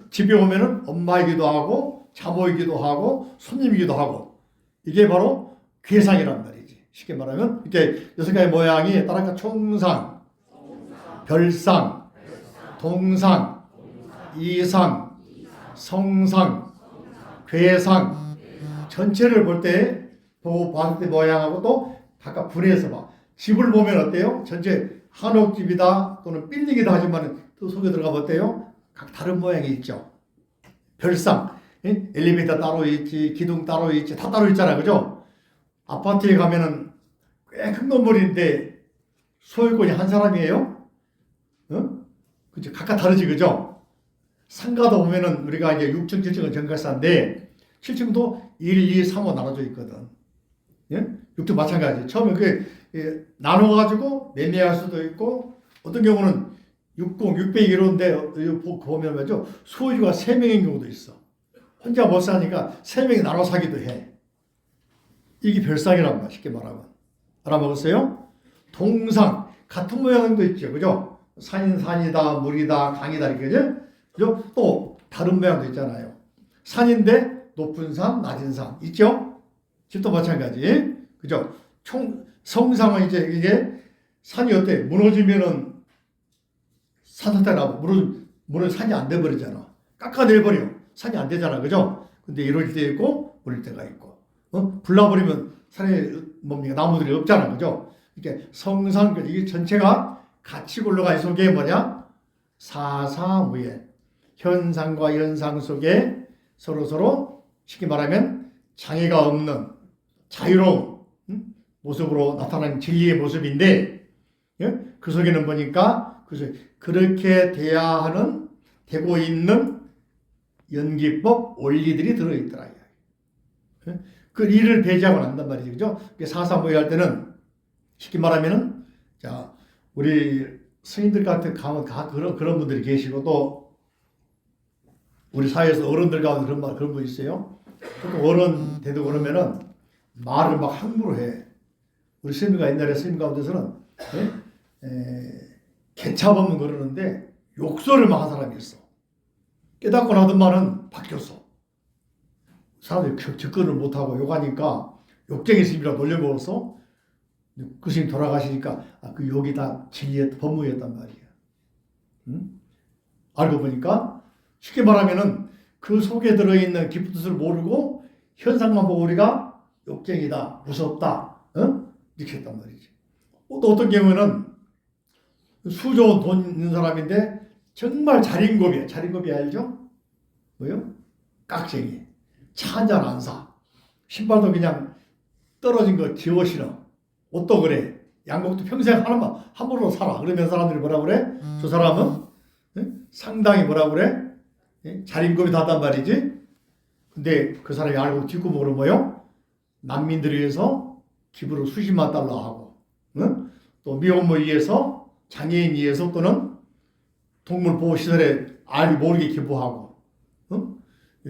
집에 오면은 엄마이기도 하고, 자모이기도 하고, 손님이기도 하고, 이게 바로 괴상이란 말이지. 쉽게 말하면 이렇게 6가지 모양이 따라가 총상, 별상, 동상, 이상, 성상, 괴상, 전체를 볼 때 보고 봤을 때 모양하고 또 각각 분해해서 봐. 집을 보면 어때요? 전체 한옥집이다 또는 빌딩이다 하지만 또 속에 들어가 봤대요. 각 다른 모양이 있죠. 별상, 엘리베이터 따로 있지, 기둥 따로 있지, 다 따로 있잖아, 그죠? 아파트에 가면은 꽤 큰 건물인데 소유권이 한 사람이에요? 그죠? 각각 다르지, 그죠? 상가도 보면은 우리가 이제 6층, 7층은 정갈사인데 7층도 1, 2, 3호 나눠져 있거든. 예? 6층 마찬가지. 처음에 그게 나눠가지고 매매할 수도 있고, 어떤 경우는 601호인데 보면 말이죠. 소유주가 3명인 경우도 있어. 혼자 못 사니까 3명이 나눠 사기도 해. 이게 별상이란 말, 쉽게 말하면. 알아먹었어요? 동상, 같은 모양도 있죠. 그죠? 산이다, 물이다, 강이다, 이렇게, 그죠? 또 다른 모양도 있잖아요. 산인데 높은 산, 낮은 산 있죠? 집도 마찬가지. 그죠? 성상은 이제 이게 산이 어때? 무너지면은 산사태 나고 무너지면 산이 안 돼버리잖아. 깎아내버려. 산이 안 되잖아. 그죠? 근데 이럴 때 있고 버릴 때가 있고. 불나버리면 산에 뭡니까? 나무들이 없잖아. 그죠? 이게 성상, 이게 전체가 같이 굴러가 속에 뭐냐? 사사무예. 현상과 현상 속에 서로 쉽게 말하면 장애가 없는 자유로운 모습으로 나타나는 진리의 모습인데, 그 속에는 보니까 그렇게 돼야 하는, 되고 있는 연기법, 원리들이 들어있더라. 그 일을 배제하고 난단 말이죠. 그죠? 사사무예 할 때는 쉽게 말하면은, 자, 우리 스님들 같은 가면 다 그런 분들이 계시고, 또 우리 사회에서 어른들 가운데 그런 분 있어요. 보통 어른 되도 그러면은 말을 막 함부로 해. 우리 스님가 옛날에 스님 가운데서는 개차범은 그러는데 욕설을 막 한 사람이 있어. 깨닫고 나더만은 바뀌었어. 사람들이 접근을 못하고 욕하니까 욕쟁이 스님이라 놀려먹었어. 그 스님 돌아가시니까 그 욕이 다 진리의 법문이었단 말이야. 응? 알고 보니까 쉽게 말하면은 그 속에 들어있는 깊은 뜻을 모르고 현상만 보고 우리가 욕쟁이다, 무섭다, 이렇게 했단 말이지. 또 어떤 경우는 수 좋은 돈 있는 사람인데 정말 자린고비야. 자린고비 알죠? 뭐요? 깍쟁이. 차 한 잔 안 사. 신발도 그냥 떨어진 거 지워 신어. 옷도 그래. 양복도 평생 하나만 함부로 사라. 그러면 사람들이 뭐라 그래? 저 사람은 상당히 뭐라 그래? 자린고비 다단 말이지. 근데 그 사람이 알고 뒷구멍으로 뭐요? 난민들을 위해서 기부를 수십만 달러 하고, 또 미혼모를 위해서, 장애인 위해서, 또는 동물보호시설에 알이 모르게 기부하고,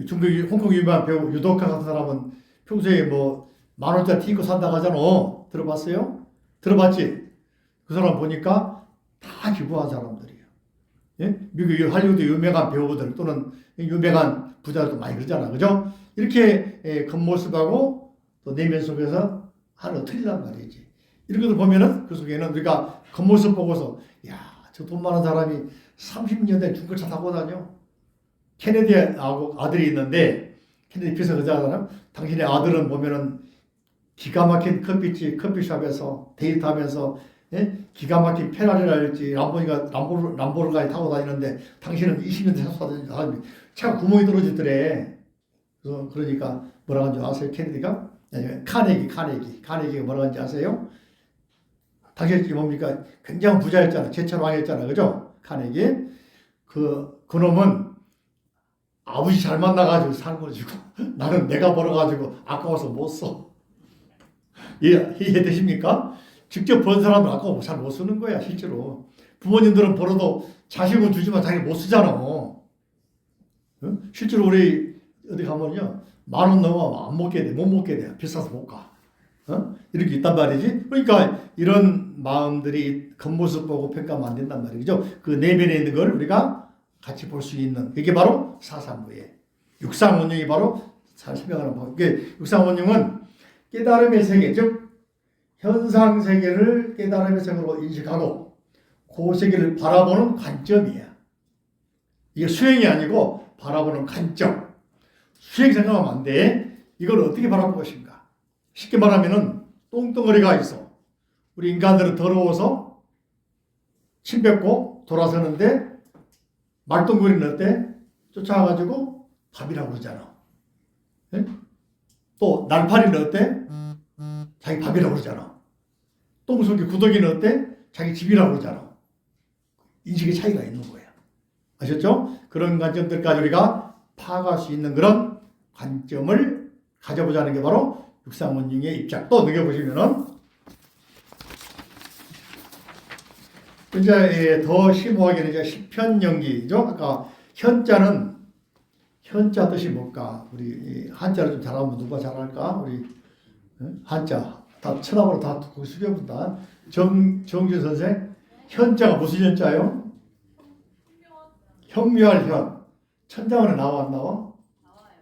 중국 홍콩 유명한 배우 유도카 같은 사람은 평소에 뭐 10,000원짜리 티 입고 산다고 하잖아. 들어봤어요? 들어봤지? 그 사람 보니까 다 기부한 사람들이에요. 예? 미국 할리우드 유명한 배우들 또는 유명한 부자들도 많이 그러잖아. 그죠? 이렇게 겉모습하고 또 내면 속에서 하나 틀리단 말이지. 이런 것을 보면은 그 속에는 우리가 겉모습 보고서 야, 저 돈 많은 사람이 30년 된 중고차 타고 다녀. 케네디하고 아들이 있는데 케네디 비서 그자잖아요. 당신의 아들은 보면은 기가 막힌 커피숍에서 데이트하면서 기가 막힌 페라리랄지 람보르가니 타고 다니는데 당신은 20년 돼서 사람이 차가 구멍이 떨어지더래. 그러니까 뭐라고 하는지 아세요? 케네디가? 카네기가 뭐라고 하는지 아세요? 당신이 뭡니까? 굉장히 부자였잖아. 제철왕이었잖아. 그죠? 카네기. 그놈은 아버지 잘 만나가지고 산 거지고 나는 내가 벌어가지고 아까워서 못 써. 이해되십니까? 직접 번 사람은 아까워 잘 못 쓰는 거야 실제로. 부모님들은 벌어도 자식은 주지만 자기 못 쓰잖아. 실제로 우리 어디 가면요 10,000원 넘어가면 안 먹게 돼. 못 먹게 돼. 비싸서 못 가. 이렇게 있단 말이지. 그러니까 이런 마음들이 겉모습 보고 평가하면 안 된단 말이죠. 그 내면에 있는 걸 우리가 같이 볼 수 있는 이게 바로 사사무예. 육상원령이 바로 잘 설명하는 법. 이게 육상원령은 깨달음의 세계, 즉 현상 세계를 깨달음의 세계로 인식하고 그 세계를 바라보는 관점이야. 이게 수행이 아니고 바라보는 관점. 수행 생각하면 안 돼. 이걸 어떻게 바라볼 것인가? 쉽게 말하면은 똥덩어리가 있어. 우리 인간들은 더러워서 침 뱉고 돌아서는데 말똥거리는 어때? 쫓아와가지고 밥이라고 그러잖아. 네? 또 날파리는 어때? 자기 밥이라고 그러잖아. 똥속에 구더기는 어때? 자기 집이라고 그러잖아. 인식의 차이가 있는 거야. 아셨죠? 그런 관점들까지 우리가 파악할 수 있는 그런 관점을 가져보자는 게 바로 육상원령의 입장. 또 넘겨보시면은 이제 더 심오하게는 이제 시편연기죠. 아까 현자는 현자 뜻이 뭘까? 우리 한자를 좀 잘하면 누가 잘할까? 우리 한자 다 쳐다보러 다 거기 숙여본다. 정준 선생 현자가 무슨 현자요? 현묘할 현. 천자문에 나와 안 나와? 나와요.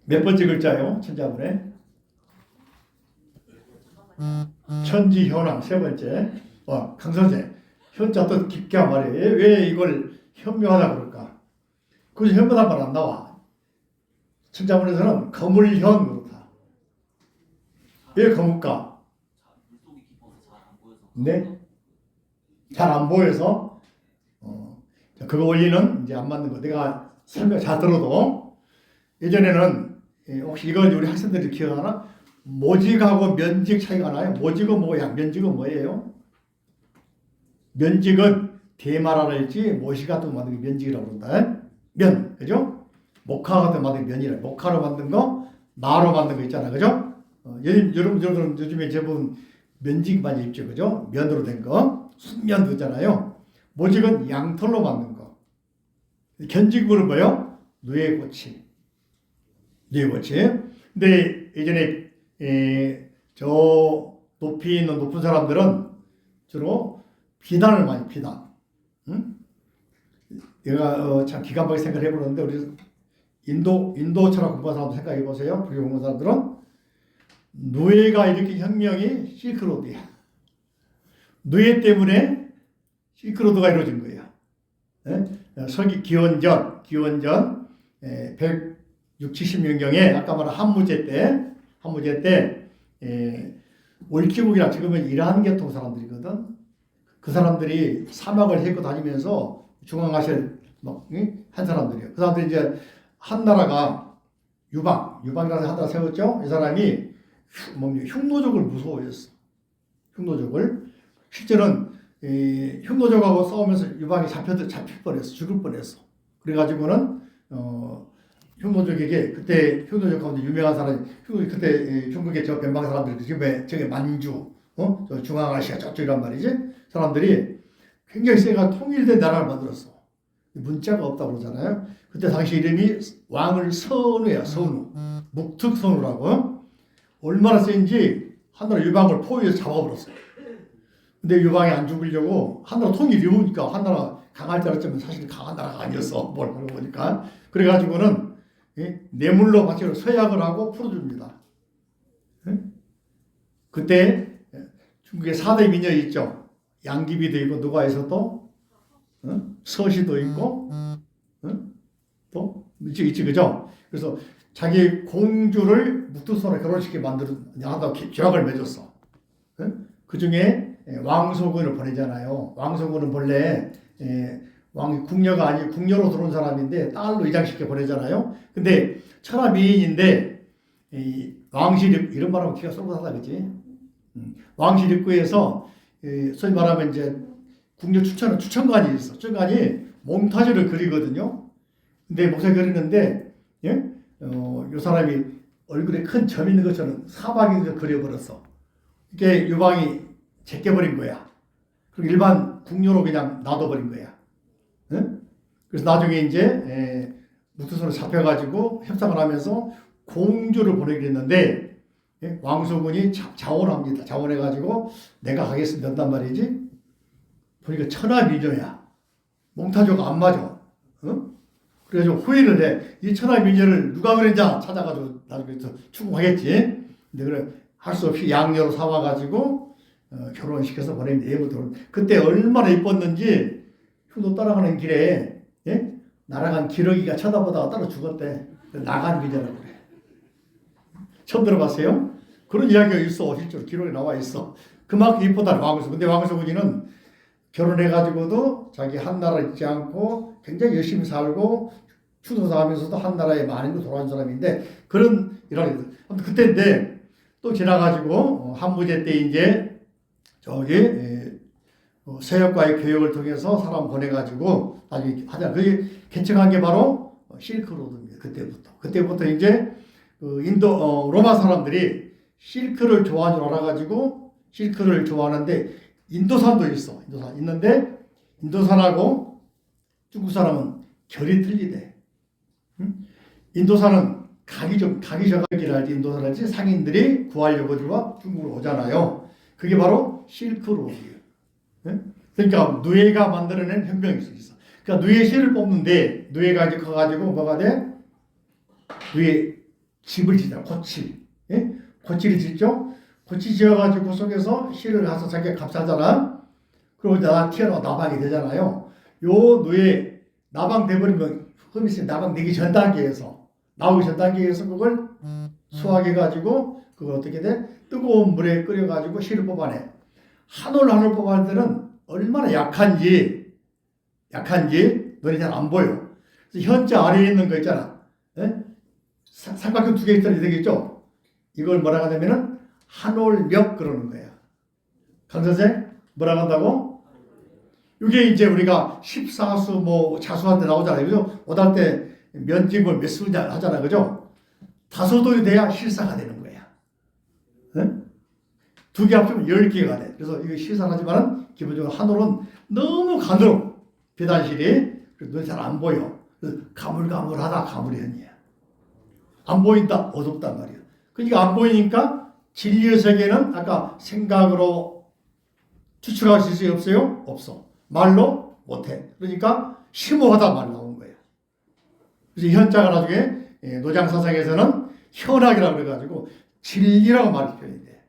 몇 번째 글자예요? 천자문에? 잠깐만요. 천지현황 세 번째. 강선생 현자 또 깊게 한 말이에요. 왜 이걸 현묘하다 그럴까? 그래서 현묘한 말 안 나와. 천자문에서는 거물현 그렇다. 왜 거물까? 물속이 깊어서 잘 안 보여서. 네? 잘 안 보여서 자, 그거 원리는 이제 안 맞는 거. 내가 설명 잘 들어도 예전에는 혹시 이거 우리 학생들이 기억하나? 모직하고 면직 차이가 나요. 모직은 뭐야? 면직은 뭐예요? 면직은 대마라라 했지 모시 같은 거 만든 게 면직이라고 그런다. 면, 그죠? 목화 같은 거 만든 게 면이라. 목화로 만든 거, 마로 만든 거 있잖아, 그죠? 여러분들은 요즘에 대부분 면직 많이 입죠, 그죠? 면으로 된 거, 순면도 있잖아요. 모직은 양털로 만든 거. 견직물은 뭐요? 누에고치. 누에고치. 근데 예전에 저 높이 있는 높은 사람들은 주로 비단을 많이 비단. 응? 내가 참 기가 막히게 생각을 해보는데 우리 인도 철학 공부한 사람들 생각해 보세요. 불교 공부한 사람들은 노예가 일으킨 혁명이 실크로드야. 노예 때문에 실크로드가 이루어진 거야. 서기 기원전 160~70년경에 아까 말한 한무제 때 올키국이라 지금은 이란 계통 사람들이거든. 그 사람들이 사막을 헤고 다니면서 중앙아시아에 한 사람들이에요. 그 사람들이 이제 한 나라가 유방이라는 한 나라 세웠죠. 이 사람이 흉노족을 무서워했어. 흉노족을. 실제는 흉노족하고 싸우면서 유방이 잡힐 뻔했어. 죽을 뻔했어. 그래가지고는 흉노족에게 그때 흉노족 가운데 유명한 사람이 그때 중국의 저 변방 사람들이 지금의 저게 만주, 저 중앙아시아 저쪽이란 말이지. 사람들이 굉장히 세가 통일된 나라를 만들었어. 문자가 없다고 그러잖아요. 그때 당시 이름이 왕을 선우야, 선우. 묵특선우라고. 얼마나 센지 한나라 유방을 포위해서 잡아버렸어요. 근데 유방이 안 죽으려고 한나라 통일이 이루니까 한나라 강할 줄 알았지만 사실 강한 나라가 아니었어. 뭘 알고 보니까. 그래가지고는 뇌물로 바치로 서약을 하고 풀어줍니다. 그때 중국의 4대 민녀 있죠. 양귀비도 있고 누가 있어도 서시도 있고 또 있지 그죠? 그래서 자기 공주를 묵투선으로 결혼시키게 만들어서 계약을 맺었어. 그 중에 왕소군을 보내잖아요. 왕소군은 본래 왕이 궁녀가 아니 궁녀로 들어온 사람인데 딸로 이장시켜 보내잖아요. 근데 천하미인인데 왕실 이런 말하면 기가 쏠쏠하다 그지? 왕실 입구에서 소위 말하면 이제 궁녀 추천관이 있어. 추천관이 몽타주를 그리거든요. 근데 목소리 그리는데 이 사람이 얼굴에 큰 점 있는 것처럼 사박이 그려버렸어. 이게 유방이 제껴버린 거야. 그리고 일반 궁녀로 그냥 놔둬버린 거야. 그래서 나중에 이제 묵투선으로 잡혀가지고 협상을 하면서 공주를 보내기로 했는데 왕소군이 자원합니다. 자원해가지고 내가 가겠습니다 한단 말이지. 보니까 천하미녀야. 몽타주가 안 맞아. 그래가지고 후회를 해. 이 천하미녀를 누가 그랬냐 찾아가지고 나중에 추궁하겠지. 근데 그래 할 수 없이 양녀로 사와가지고 결혼시켜서 보내면 예부터. 그때 얼마나 이뻤는지 흉노 따라가는 길에 날아간 기러기가 쳐다보다가 따라 죽었대. 나간 미녀라고 그래. 처음 들어봤어요? 그런 이야기가 있어. 실제로 기록에 나와 있어. 그만큼 이쁘다 왕소. 근데 왕소군이는 결혼해가지고도 자기 한 나라 있지 않고 굉장히 열심히 살고 추도사하면서도 한 나라에 많은 걸 돌아온 사람인데 그런 일화가 아무튼 그때인데 또 지나가지고 한무제 때 이제 저기 세력과의 교역을 통해서 사람 보내가지고 나중에 하자. 그게 개척한 게 바로 실크로드입니다. 그때부터 이제 인도 로마 사람들이 실크를 좋아하는 줄 알아가지고 실크를 좋아하는데 인도산도 있어. 인도산 있는데 인도산하고 중국 사람은 결이 틀리대. 인도산은 각이 적기랄지 인도산할지 상인들이 구하려고 중국으로 오잖아요. 그게 바로 실크로드예요. 그러니까 누에가 만들어낸 혁명이 있어. 그러니까 누에 씨를 뽑는데 누에가 이제 커가지고 뭐가 돼? 누에 집을 짓잖아. 고치. 예? 고치를 짓죠. 고치 지어가지고 그 속에서 씨를 가서 자기가 값사잖아. 그리고 나 튀어나와 나방이 되잖아요. 요 누에 나방 돼버리면 흠이 있으면 나방 되기 전 단계에서 나오기 전 단계에서 그걸 수확해가지고 그걸 어떻게 돼? 뜨거운 물에 끓여가지고 씨를 뽑아내. 한 올 한 올 뽑아낼 때는 얼마나 약한지 눈이 잘 안 보여. 그래서 현자 아래에 있는 거 있잖아. 예? 삼각형 두 개 있더니 되겠죠? 이걸 뭐라고 하냐면은 한올몇 그러는 거야. 강 선생 뭐라고 한다고? 이게 이제 우리가 14수 뭐 자수할 때 나오잖아요. 그죠? 오달 때 면집을 몇 수냐 하잖아. 그죠? 다소돌이 돼야 실사가 되는 거야. 예? 두 개 합치면 10개가 돼. 그래서 이거 실사하지만은 기본적으로 한올은 너무 가늘어. 배단실이. 그래서 눈이 잘 안 보여. 그래서 가물가물하다 가물현이야. 안 보인다 어둡단 말이야. 그러니까 안 보이니까 진리의 세계는 아까 생각으로 추측할 수 있어요? 없어요? 없어. 말로 못해. 그러니까 심오하다 말 나온 거예요. 그래서 현자가 나중에 노장사상에서는 현학이라고 그래가지고 진리라고 말이 표현이 돼.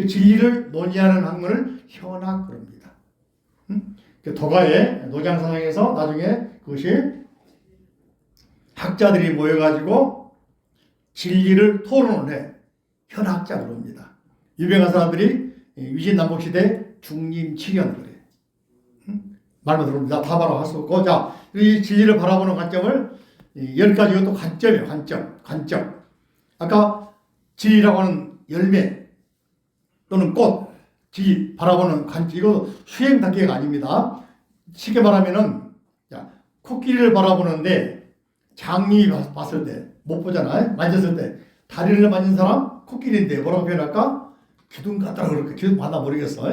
진리를 논의하는 학문을 현학 그럽니다. 도가의 노장사상에서 나중에 그것이 학자들이 모여가지고 진리를 토론을 해. 현학자 그럽니다. 유명한 사람들이 위진남북시대 중림칠현 그래. 말만 들어봅니다. 다 바로 할 수 없고. 자, 이 진리를 바라보는 관점을 10가지 이것도 관점이에요. 관점. 아까 진리라고 하는 열매 또는 꽃, 진리 바라보는 관점. 이거 수행 단계가 아닙니다. 쉽게 말하면은 코끼리를 바라보는데 장님이 봤을 때 못 보잖아요. 만졌을 때 다리를 만진 사람 코끼리인데 뭐라고 표현할까? 기둥 같다고 그럴까? 기둥 맞나 모르겠어.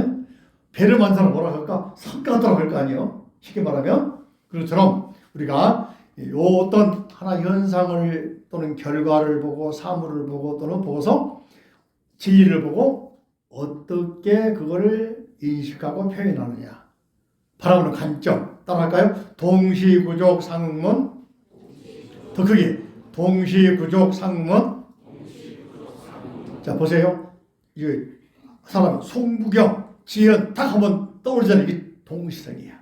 배를 만진 사람 뭐라고 할까? 산 같다고 할 거 아니에요. 쉽게 말하면 그것처럼 우리가 어떤 하나 현상을 또는 결과를 보고 사물을 보고 또는 보고서 진리를 보고 어떻게 그거를 인식하고 표현하느냐 바라보는 관점 따라할까요? 동시구족 상응문 더 크게 동시구족 상응문. 자 보세요. 이게 사람 송부경 지연 딱 한번 떠오르잖아요. 이게 동시성이야.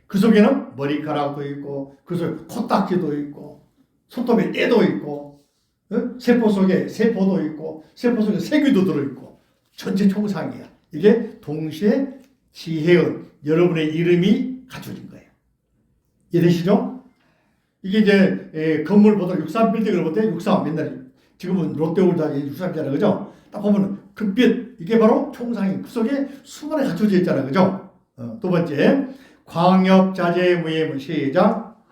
그 속에는 머리카락도 있고 그 속에 코딱지도 있고 손톱에 때도 있고 세포 속에 세포도 있고 세포 속에 세균도 들어있고 전체 총상이야. 이게 동시에 지혜의 여러분의 이름이 갖춰진 거예요. 이해되시죠? 이게 이제 건물 보다 63빌딩을 볼 때 63 맨날 지금은 롯데월드 63이잖아요. 그죠? 딱 보면 금빛 이게 바로 총상이 그 속에 수많이 갖춰져 있잖아요. 그죠? 두 번째 광역자재무예문 시작.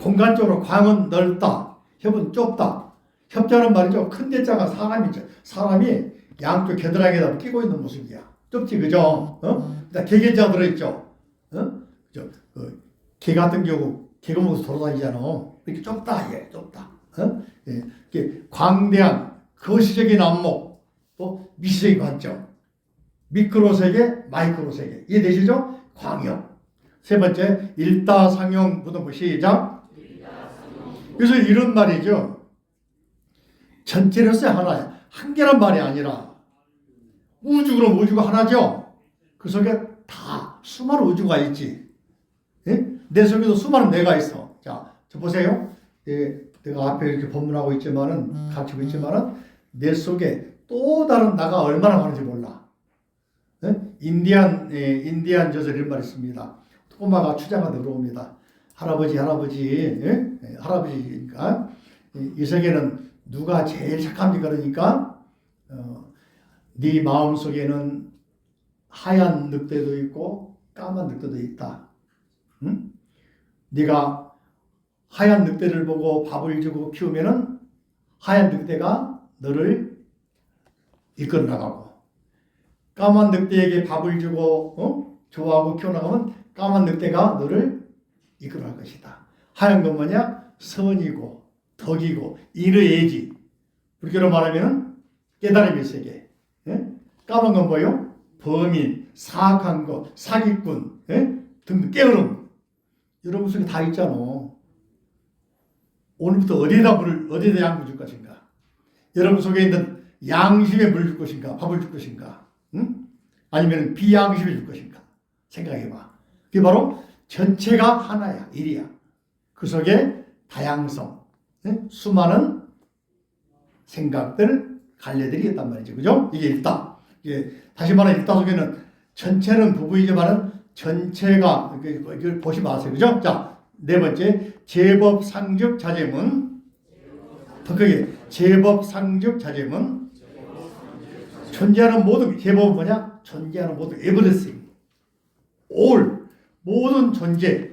공간적으로 광은 넓다. 협은 좁다. 협자는 말이죠. 큰 대자가 사람이죠. 사람이 양쪽 겨드랑이에다 끼고 있는 모습이야. 좁지 그죠? 개개자 들어있죠. 개 같은 경우 개가 먹어서 돌아다니잖아. 이렇게 좁다 이게 좁다. 이렇게 광대한 거시적인 안목 또 미시적인 관점. 미크로 세계, 마이크로 세계. 이해되시죠? 광역. 세 번째 일다상용 무덤부 시작. 그래서 이런 말이죠. 전체로서 하나야. 한 개란 말이 아니라 우주 그럼 우주가 하나죠. 그 속에 다 수많은 우주가 있지. 예? 내 속에도 수많은 내가 있어. 자, 저 보세요. 내가 앞에 이렇게 법문하고 있지만은 가르치고 있지만은 내 속에 또 다른 나가 얼마나 많은지 몰라. 예? 인디안 저절 이런 말이 있습니다. 꼬마가 추장가 들어옵니다. 할아버지, 예? 할아버지니까 이 세계는 누가 제일 착합니까? 그러니까 네 마음 속에는 하얀 늑대도 있고 까만 늑대도 있다. 응? 네가 하얀 늑대를 보고 밥을 주고 키우면은 하얀 늑대가 너를 이끌어 나가고 까만 늑대에게 밥을 주고 좋아하고 키워나가면 까만 늑대가 너를 이끌어 갈 것이다. 하얀 건 뭐냐? 선이고 덕이고 인의예지. 불교로 말하면 깨달음의 세계. 예? 까만 건 뭐요? 범인, 사악한 거, 사기꾼 등등 게으름. 여러분 속에 다 있잖아. 오늘부터 어디에다 양을 줄 것인가? 여러분 속에 있는 양심에 물을 줄 것인가? 밥을 줄 것인가? 응? 아니면 비양심에 줄 것인가? 생각해봐. 그게 바로 전체가 하나야. 일이야. 그 속에 다양성, 응? 수많은 생각들, 갈래들이 있단 말이죠. 그죠? 이게 일다. 이게 다시 말하면 일다 속에는 전체는 부부이지만은 전체가 이걸 보시 마세요. 그죠? 자, 네 번째 제법 상적 자제문. 더 크게 제법 상적 자제문. 존재하는 모든 제법은 뭐냐? 존재하는 모든 everything, all, 모든 존재,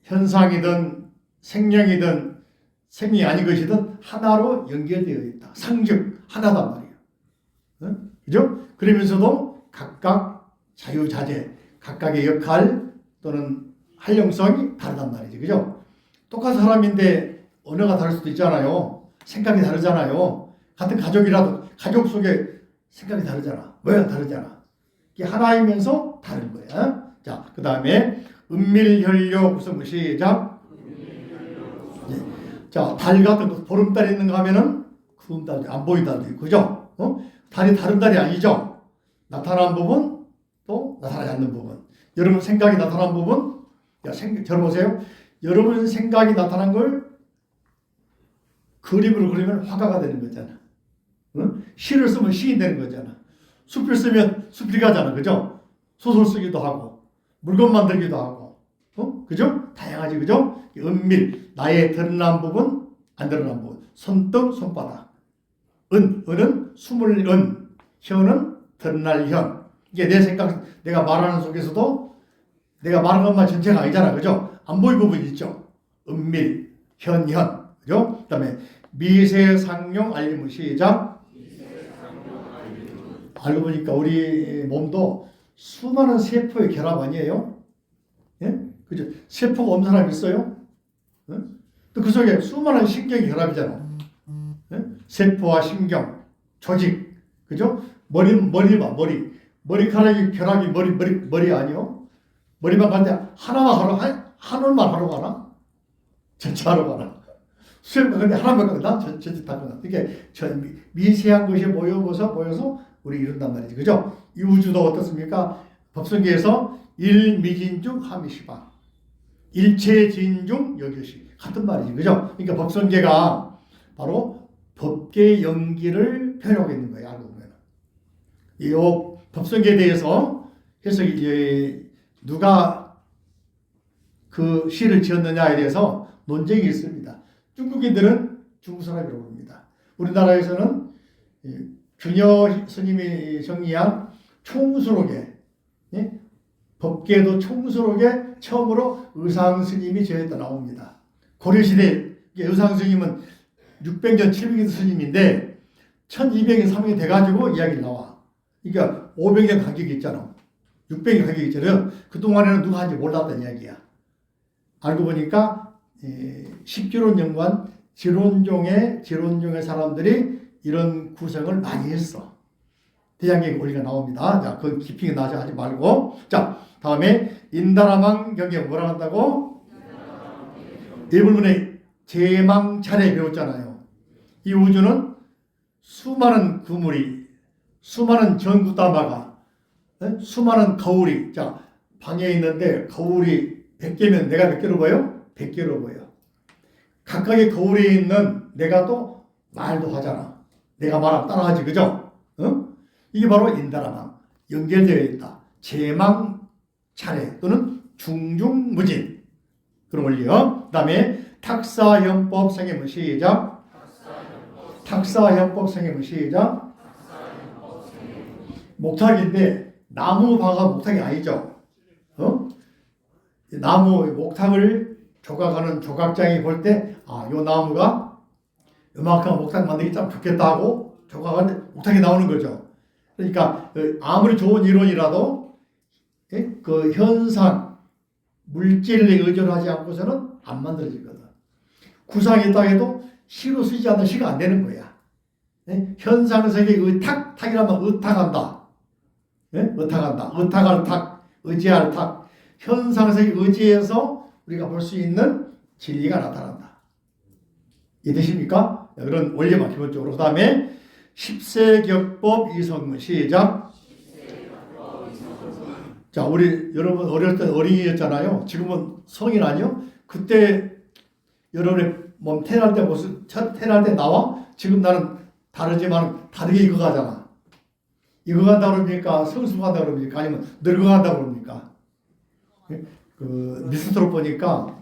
현상이든 생명이든 생명이 아닌 것이든 하나로 연결되어 있다. 상적 하나단 말이에요. 응? 그죠? 그러면서도 각각 자유자재, 각각의 역할 또는 활용성이 다르단 말이죠. 그죠? 똑같은 사람인데 언어가 다를 수도 있잖아요. 생각이 다르잖아요. 같은 가족이라도 가족 속에 생각이 다르잖아. 모양 다르잖아. 이게 하나이면서 다른 거야. 자, 그 다음에 은밀현료 구성을 시작. 자, 달 같은 거, 보름달 있는 거 하면은 구름 달도 안 보이는 달도 있고, 그죠? 달이 다른 달이 아니죠? 나타난 부분, 또 나타나지 않는 부분. 여러분 생각이 나타난 부분, 저를 보세요. 여러분 생각이 나타난 걸 그림으로 그리면 화가가 되는 거잖아. 응? 시를 쓰면 시인 되는 거잖아. 숲을 쓰면 숲이 가잖아. 그죠? 소설 쓰기도 하고, 물건 만들기도 하고, 그죠? 다양하지. 그죠? 은밀, 나의 드러난 부분, 안 드러난 부분. 손등, 손바닥. 은은 숨을 은, 현은 드러날 현. 이게 내 생각, 내가 말하는 속에서도 내가 말하는 것만 전체가 아니잖아. 그죠? 안 보이는 부분이 있죠. 은밀, 현. 그죠? 그 다음에 미세상용 알림을 시작. 알고 보니까 우리 몸도 수많은 세포의 결합 아니에요? 예? 그죠? 세포가 없는 사람 있어요? 예? 또 그 속에 수많은 신경이 결합이잖아. 예? 세포와 신경, 조직, 그죠? 머리카락이 결합이 머리 아니요? 머리만 가는데 하나만 하러 가나? 전체 하러 가나? 수행과 근데 하나만 가나? 전체 다 가나? 이게 미세한 것이 모여서 우리 이룬단 말이지. 그죠? 이 우주도 어떻습니까? 법성계에서 일미진중 하미시방. 일체진중 여교시. 같은 말이지. 그죠? 그러니까 법성계가 바로 법계 연기를 표현하고 있는 거예요. 알고 보면. 이 법성계에 대해서 해석이 누가 그 시를 지었느냐에 대해서 논쟁이 있습니다. 중국인들은 중국 사람이라고 합니다. 우리나라에서는 균여 스님이 정리한 총수록에, 예? 법계도 총수록에 처음으로 의상 스님이 제했다 나옵니다. 고려시대 의상 스님은 600년, 700년 스님인데 1200년, 300년 돼가지고 이야기를 나와. 그러니까 500년 간격이 있잖아. 600년 간격이 있잖아요. 그동안에는 누가 하는지 몰랐다는 이야기야. 알고 보니까 십지론 연구한 지론종의 사람들이 이런 구성을 많이 했어. 대장경 원리가 나옵니다. 자, 그 깊이 하지 말고. 자, 다음에 인다라망 경경 뭐라 한다고? 일본문의 제망차례 배웠잖아요. 이 우주는 수많은 그물이, 수많은 전구다마가, 수많은 거울이, 자, 방에 있는데 거울이 100개면 내가 몇 개로 보여? 100개로 보여. 각각의 거울에 있는 내가 또 말도 하잖아. 내가 말하면 따라하지. 그죠? 이게 바로 인다라망. 연결되어 있다. 제망 차례 또는 중중무진. 그런 원리요. 그 다음에 탁사현법 생애문 시작. 탁사현법 생애문 시작. 목탁인데 나무바가 목탁이 아니죠. 나무 목탁을 조각하는 조각장이 볼 때, 요 나무가 요만큼 목탁 만들기 참 좋겠다 하고 조각하는데 목탁이 나오는 거죠. 그러니까 아무리 좋은 이론이라도 그 현상, 물질에 의존하지 않고서는 안 만들어지거든. 구상이 있다 해도 시로 쓰지 않는 시가 안 되는 거야. 현상세계 탁이라면 의탁한다. 의탁한다. 의탁할 탁, 의지할 탁. 현상세계 의지해서 우리가 볼 수 있는 진리가 나타난다. 이해되십니까? 그런 원리만 기본적으로. 그 다음에 10세격법 이성문 시작. 자, 우리 여러분 어릴 때 어린이였잖아요. 지금은 성인 아니요? 그때 여러분의 몸 태어날 때 모습, 태어날 때 나와? 지금 나는 다르지만 다르게 익어가잖아. 익어간다 그럽니까? 성숙한다 그럽니까? 아니면 늙어간다 그럽니까? 그 미스트로 보니까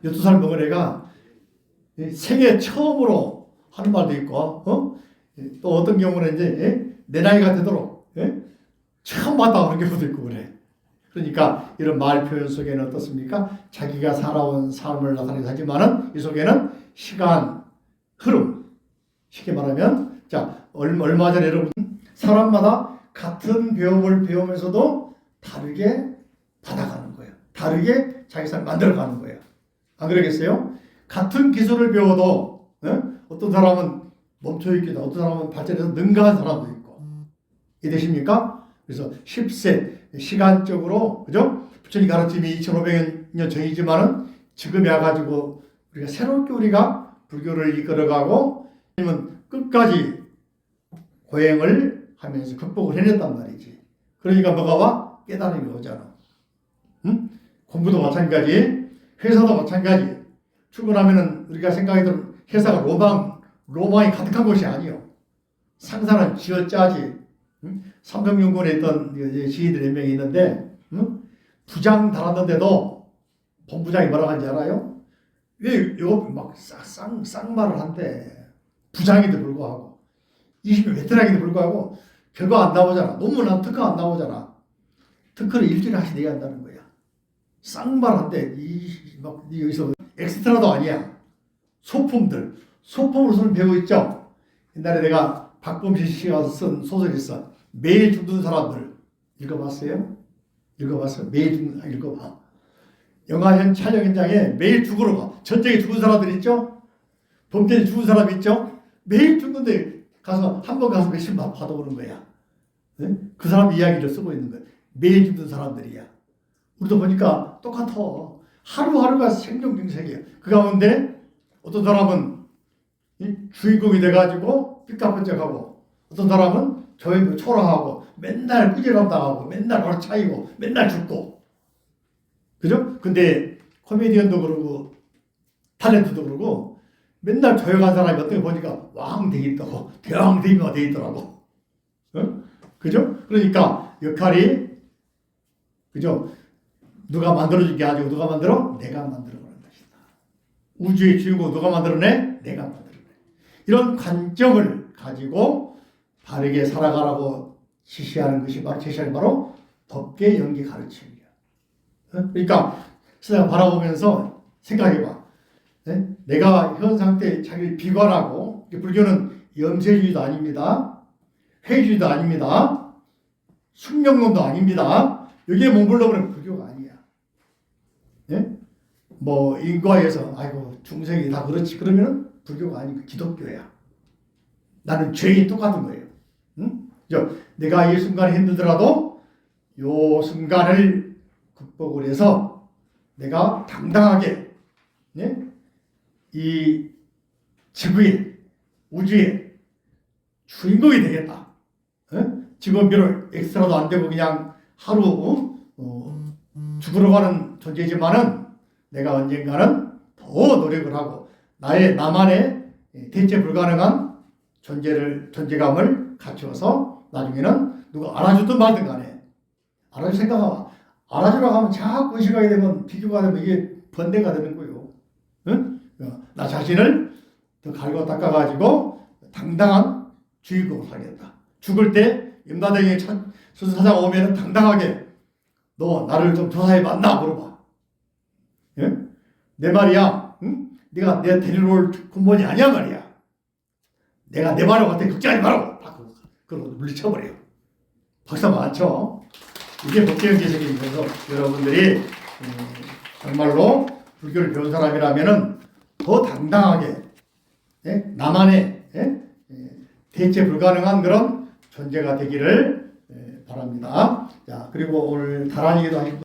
12살 먹은 애가 생애 처음으로 하는 말도 있고, 또 어떤 경우는 이제 내 나이가 되도록 처음 봤다 그런 경우도 있고 그래. 그러니까 이런 말 표현 속에는 어떻습니까? 자기가 살아온 삶을 나타내긴 하지만은 이 속에는 시간 흐름, 쉽게 말하면 자 얼마 전에 여러분 사람마다 같은 배움을 배우면서도 다르게 받아가는 거예요. 다르게 자기 삶을 만들어가는 거예요. 안 그러겠어요? 같은 기술을 배워도 어떤 사람은 멈춰있기도 하고 어떤 사람은 발전해서 능가한 사람도 있고 이해되십니까? 그래서 10세 시간적으로 그죠? 부처님 가르침이 2500년 전이지만은 지금에 와가지고 우리가 새롭게 우리가 불교를 이끌어가고 아니면 끝까지 고행을 하면서 극복을 해냈단 말이지. 그러니까 뭐가 와? 깨달음이 오잖아. 응? 공부도 마찬가지, 회사도 마찬가지. 출근하면은 우리가 생각했던 회사가 로망이 가득한 곳이 아니요. 상사는 쥐어짜지. 응? 삼성연구원에 있던 지인들 몇 명이 있는데 부장 달았는데도 본부장이 뭐라고 하는지 알아요? 왜 이거 막 쌍말을 한대. 부장인데 불구하고 20년 베테랑인데 불구하고 결과 안 나오잖아. 논문 안 특허 안 나오잖아. 특허를 일주일에 하씩 내야 한다는 거야. 쌍말 한대. 막 여기서 엑스트라도 아니야. 소품으로서는 배우고 있죠. 옛날에 내가 박범실 씨가 쓴 소설이 있어. 매일 죽는 사람들 읽어봤어요? 읽어봤어요? 매일 죽는 읽어봐. 영화 촬영 현장에 매일 죽으러 가. 전쟁에 죽은 사람들 있죠? 범죄에 죽은 사람 있죠? 매일 죽는데 가서 한 번 가서 몇십만 받아오는 거야. 네? 그 사람 이야기를 쓰고 있는 거야. 매일 죽는 사람들이야. 우리도 보니까 똑같아. 하루하루가 생존경색이야. 그 가운데 어떤 사람은 주인공이 돼가지고 삐까뻔쩍하고 어떤 사람은 초라하고 맨날 꾸지람 당하고 맨날 얼차이고 맨날 죽고 그죠? 근데 코미디언도 그러고 탤런트도 그러고 맨날 조용한 사람이 어떻게 보니까 왕 되어 있다고 대왕대비가 되어 있더라고. 그죠? 그러니까 역할이 그죠? 누가 만들어준 게 아니고 누가 만들어? 내가 만들어버린 것이다. 우주의 주인공 누가 만들어내? 내가 만들어내. 이런 관점을 가지고 바르게 살아가라고 제시하는 것이 바로 법계 연계 가르침이야. 그러니까 세상 바라보면서 생각해봐. 내가 현 상태에 자기를 비관하고 불교는 염세주의도 아닙니다. 회의주의도 아닙니다. 숙명론도 아닙니다. 여기에 머물러 버리면 불교가 아니야. 뭐 인과에서 아이고 중생이 다 그렇지 그러면 불교가 아니고 기독교야. 나는 죄인 똑같은 거예요. 응? 내가 이 순간에 힘들더라도 이 순간을 극복을 해서 내가 당당하게 이 지구의 우주의 주인공이 되겠다. 지금 비록 엑스트라도 안 되고 그냥 하루 죽으러 가는 존재지만은 내가 언젠가는 더 노력을 하고 나만의 대체 불가능한 존재감을 갖추어서 나중에는 누가 알아주든 말든 간에 알아줄 생각하면 알아주라고 하면 자꾸 의식하게 되면 비교가 되면 이게 번뇌가 되는 거예요. 응? 나 자신을 더 갈고 닦아가지고 당당한 주인공을 하겠다. 죽을 때 임나댕이 수사자가 오면 당당하게 너 나를 좀 조사해봤나 물어봐. 예? 내 말이야. 응? 네가 내 데리러 올 군번이 아니야 말이야. 내가 내 말을 갖다 걱정하지 말라고. 그러고 물리쳐버려요. 박수 한번 안 쳐. 이게 법계연계적이면서 여러분들이 정말로 불교를 배운 사람이라면은 더 당당하게 나만의 대체 불가능한 그런 존재가 되기를 바랍니다. 자, 그리고 오늘 다란이기도 하시고